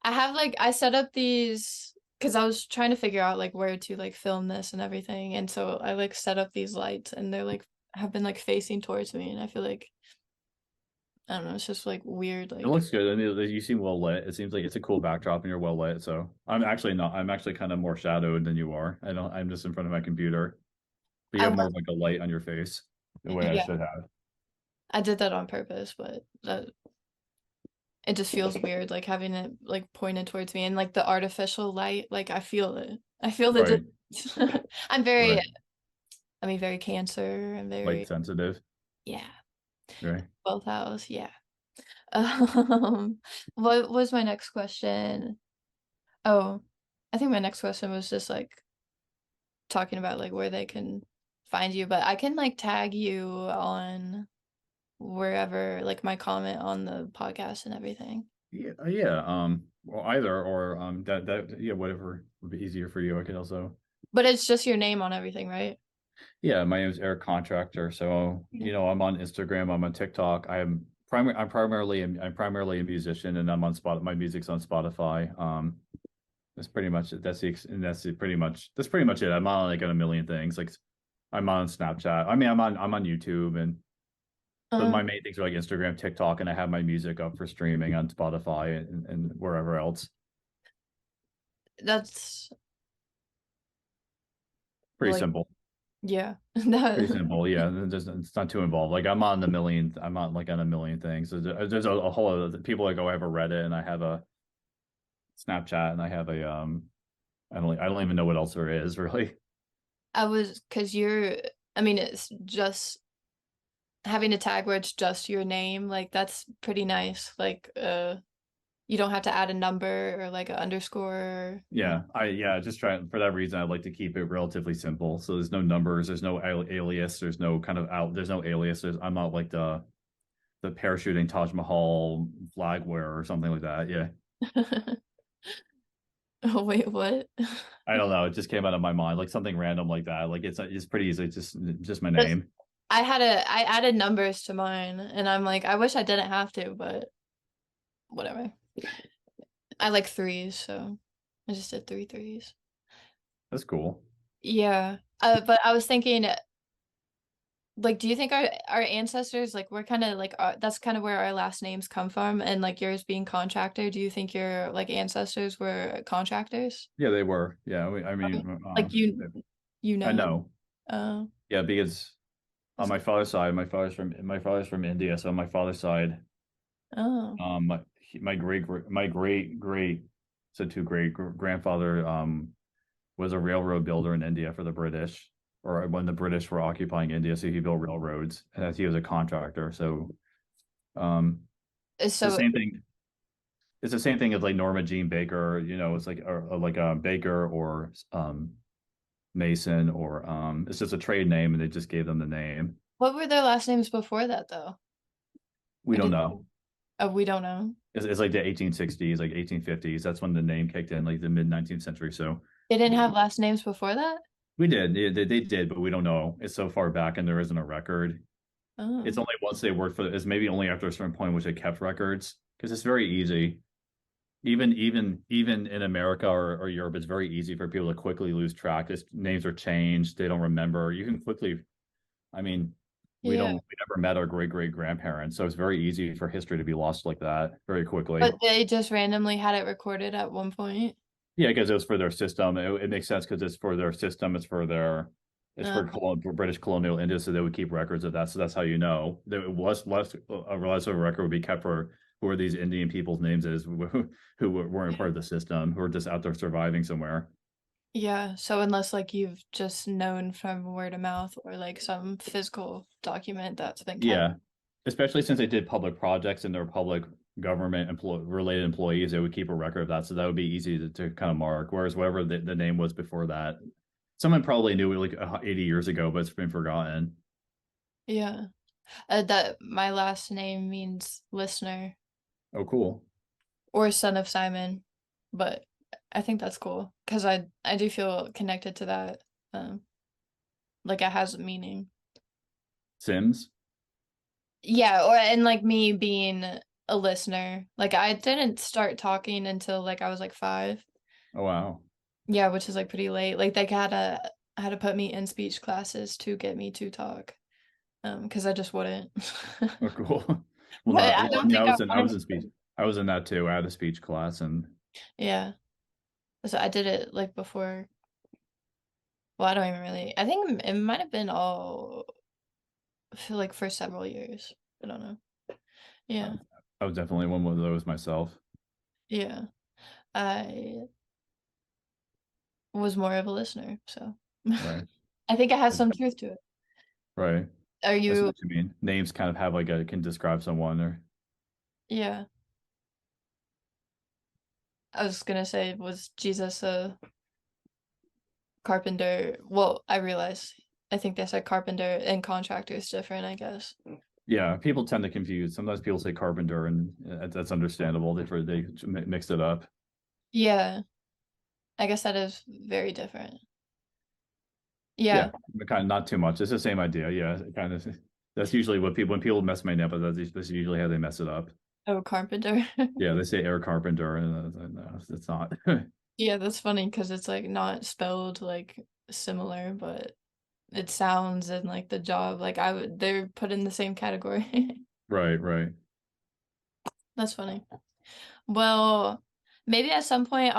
I have like I set up these because I was trying to figure out like where to like film this and everything. And so I like set up these lights and they're like have been like facing towards me and I feel like I don't know, it's just like weird It like looks good. I mean, you seem well lit. It seems like it's a cool backdrop, and you're well lit. So I'm actually not. I'm actually kind of more shadowed than you are. I don't. I'm just in front of my computer, but you I have more want of like a light on your face, the way I yeah, should have. I did that on purpose, but it just feels weird like having it like pointed towards me and like the artificial light, like I feel it. I feel the Right. difference. I'm very Right. I mean very Cancer. I'm Light very sensitive. yeah, Right. both house, yeah. Um, what was my next question? Oh, I think my next question was just like talking about like where they can find you, but I can like tag you on wherever, like my comment on the podcast and everything. Yeah, yeah. Well, either or yeah, whatever would be easier for you. I could also. But it's just your name on everything, right? Yeah, my name is Eric Contractor. So Yeah. I'm on Instagram. I'm on TikTok. I'm primarily a musician, and I'm on Spot. My music's on Spotify. That's pretty much it. That's pretty much it. I'm on like on a million things. Like I'm on Snapchat. I mean, I'm on YouTube, but Uh, my main things are like Instagram, TikTok, and I have my music up for streaming on Spotify and wherever else. that's Pretty like simple. yeah. Pretty That simple, yeah. It's not too involved. Like I'm on like on a million things. There's a whole other people like, oh, I have a Reddit and I have a Snapchat and I have a I don't even know what else there is really. I was because you're I mean it's just having a tag where it's just your name, like that's pretty nice. Like you don't have to add a number or like an underscore. Yeah, just try for that reason. I like to keep it relatively simple. So there's no numbers, there's no alias, there's no kind of there's no alias. I'm not like the parachuting Taj Mahal flag wearer or something like that. Yeah. Oh wait, what? I don't know. It just came out of my mind, like something random like that. Like it's pretty easy. It's just my That's- name. I added numbers to mine and I'm like, I wish I didn't have to, but whatever. I like threes, so I just did three threes. That's cool. Yeah. But I was thinking, like, do you think our ancestors, like, we're kind of like, that's kind of where our last names come from, and like yours being contractor, do you think your like ancestors were contractors? Yeah, they were. Yeah, I Okay. mean, Like you I know. know. Uh, Yeah, because on that's my father's side, my father's from India. So on my father's side, oh. my great so two grandfather was a railroad builder in India for the British, or when the British were occupying India. So he built railroads, and he was a contractor. So um, the So same thing. It's the same thing as like Norma Jean Baker, it's like or like Baker or Mason or it's just a trade name and they just gave them the name. What were their last names before that though? We Or don't did know. oh, we don't know. It's like the 1860s, like 1850s. That's when the name kicked in, like the mid 19th century. So They didn't have last names before that? we did, they did, but we don't know. It's so far back and there isn't a record. It's Oh. only once they worked for it's maybe only after a certain point which they kept records because it's very easy. Even in America or Europe, it's very easy for people to quickly lose track. This names are changed, they don't remember. You can quickly, I mean, Yeah. we never met our great grandparents, so it's very easy for history to be lost like that very quickly. But they just randomly had it recorded at one point. Yeah, because it was for their system. It makes sense because it's for their system. It's for, Um, for British colonial India, so they would keep records of that. So that's how you know there was less of a record would be kept for who are these Indian people's names is who weren't part of the system, who are just out there surviving somewhere. yeah, so unless like you've just known from word of mouth or like some physical document that's been kept. Yeah, especially since they did public projects and they're public government related employees, they would keep a record of that. So that would be easy to kind of mark. Whereas whatever the name was before that, someone probably knew it like 80 years ago, but it's been forgotten. Yeah. That my last name means listener Oh, cool. or son of Simon, but I think that's cool because I do feel connected to that. Um, like it has a meaning. Sims. Yeah, or and like me being a listener. Like I didn't start talking until like I was like 5. Oh, wow. Yeah, which is like pretty late. Like they had to put me in speech classes to get me to talk. Because I just wouldn't. Oh, cool. Well, But not. I Well, I don't mean, think I I was wanted in to. speech. I was in that too. I had a speech class, and Yeah. So I did it like before. Well, I don't even really. I think it might have been all for like for several years. I don't know. I, Yeah. I was definitely one of those myself. Yeah. I was more of a listener, so Right. I think it has some truth to it. Right. Are I see you? what you mean. Names kind of have like a can describe someone or Yeah. I was gonna say, was Jesus a carpenter? Well, I realize. I think they said carpenter and contractor is different, I guess. yeah. People tend to confuse. Sometimes people say carpenter, and that's understandable. They mixed it up. Yeah. I guess that is very different. Yeah, Yeah. but kind of not too much. It's the same idea. Yeah, kind of. That's usually what people when people mess my name up. That's usually how they mess it up. Oh, carpenter. Yeah, they say Eric Carpenter, and no, it's not. Yeah, that's funny because it's like not spelled like similar, but it sounds and like the job, like I would, they're put in the same category. Right, right. That's funny. Well, maybe at some point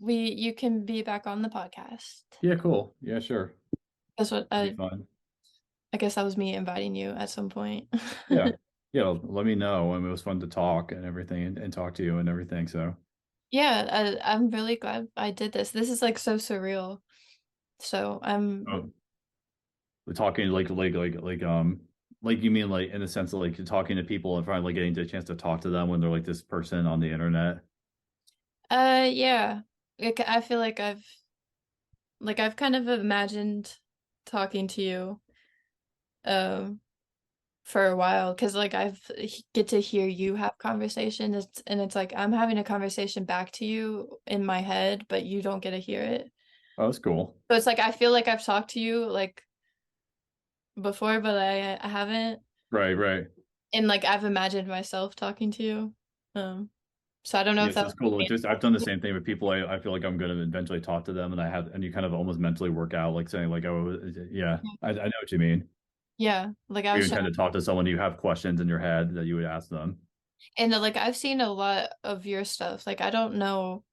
you can be back on the podcast. Yeah, cool. Yeah, sure. That's what That'd be fun. I guess that was me inviting you at some point. Yeah, yeah. Let me know. I mean, it was fun to talk and everything, and talk to you and everything. So, Yeah, I'm really glad I did this. This is like so surreal. So I'm oh, we're talking like you mean like in the sense of like talking to people and finally getting the chance to talk to them when they're like this person on the internet. yeah. Like I feel like I've kind of imagined talking to you um for a while because like get to hear you have conversations and it's like I'm having a conversation back to you in my head, but you don't get to hear it. Oh, that's cool. So it's like I feel like I've talked to you like before, but I haven't. Right, right. And like I've imagined myself talking to you. Um, so I don't know if Yes, that it's cool. Just I've done the same thing with people. I feel like I'm going to eventually talk to them, and and you kind of almost mentally work out, like saying like, oh, yeah, I know what you mean. yeah, like I You was trying, intend to talk to someone, you have questions in your head that you would ask them. and like I've seen a lot of your stuff. Like I don't know,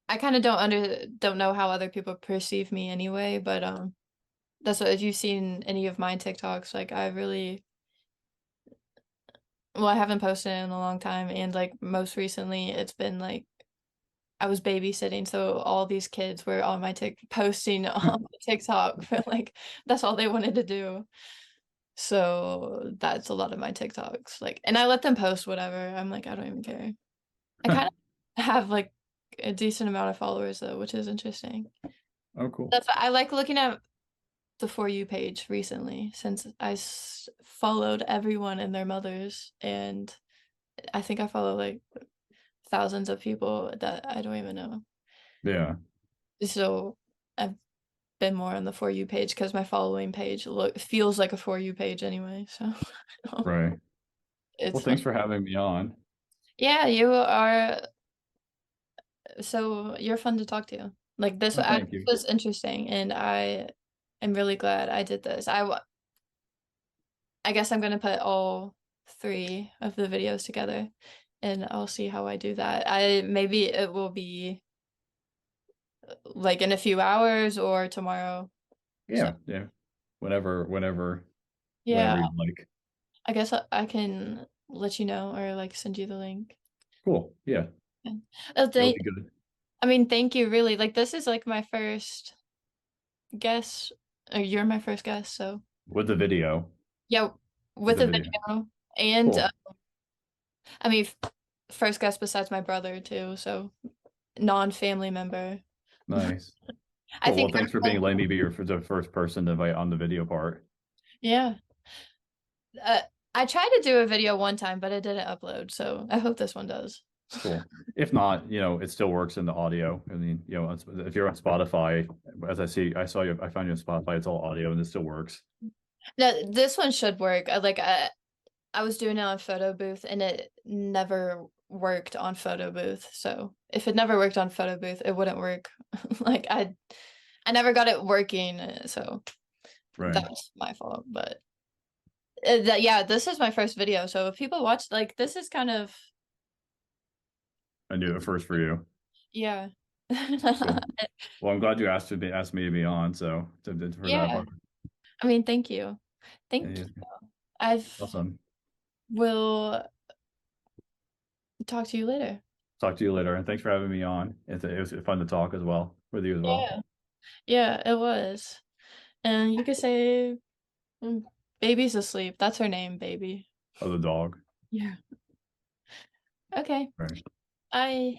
I kind of don't know how other people perceive me anyway, but that's what if you've seen any of my TikToks, like I really well, I haven't posted in a long time and like most recently it's been like I was babysitting, so all these kids were on my posting on my TikTok for like that's all they wanted to do. So that's a lot of my TikToks. Like, and I let them post whatever. I'm like, I don't even care. I kind of have like a decent amount of followers though, which is interesting. Oh, cool. That's I like looking at the For You page recently since I followed everyone and their mothers, and I think I follow like thousands of people that I don't even know. Yeah. So I've been more on the For You page because my following page feels like a For You page anyway. So Right. Well, it's thanks fun. for having me on. Yeah, you are. So you're fun to talk to. Like this, Oh, thank you. was interesting, and I am really glad I did this. I guess I'm gonna put all 3 of the videos together, and I'll see how I do that. Maybe it will be like in a few hours or tomorrow. So Yeah. Whenever yeah, you'd like. I guess I can let you know or like send you the link. Cool. Yeah. Yeah. Oh, It'll be good. I mean, thank you. Really, like this is like my first guest, or you're my first guest. So With the video. yeah, With with the a video. video, and Cool. I mean, first guest besides my brother too. So non-family member. Nice. I Cool. Well, think thanks for letting me be the first person to invite on the video part. yeah. Uh, I tried to do a video one time, but it didn't upload. So I hope this one does. Cool. If not, it still works in the audio. I mean, if you're on Spotify, as I saw you, I found you on Spotify, it's all audio and it still works. No, this one should work. I was doing it on Photo Booth and it never worked on Photo Booth. So if it never worked on Photo Booth, it wouldn't work. Like I never got it working, so Right. that's my fault. But yeah, this is my first video. So if people watch, like, this is kind of I knew it first for you. yeah. Cool. Well, I'm glad you asked me to be on. So for that Yeah. part. I mean, thank you. Thank Yeah, you. I awesome. will talk to you later. Talk to you later, and thanks for having me on. It was fun to talk as well with you as well. Yeah. Yeah, it was. And you could say baby's asleep. That's her name, baby. Oh, the dog. Yeah. Okay. Right. I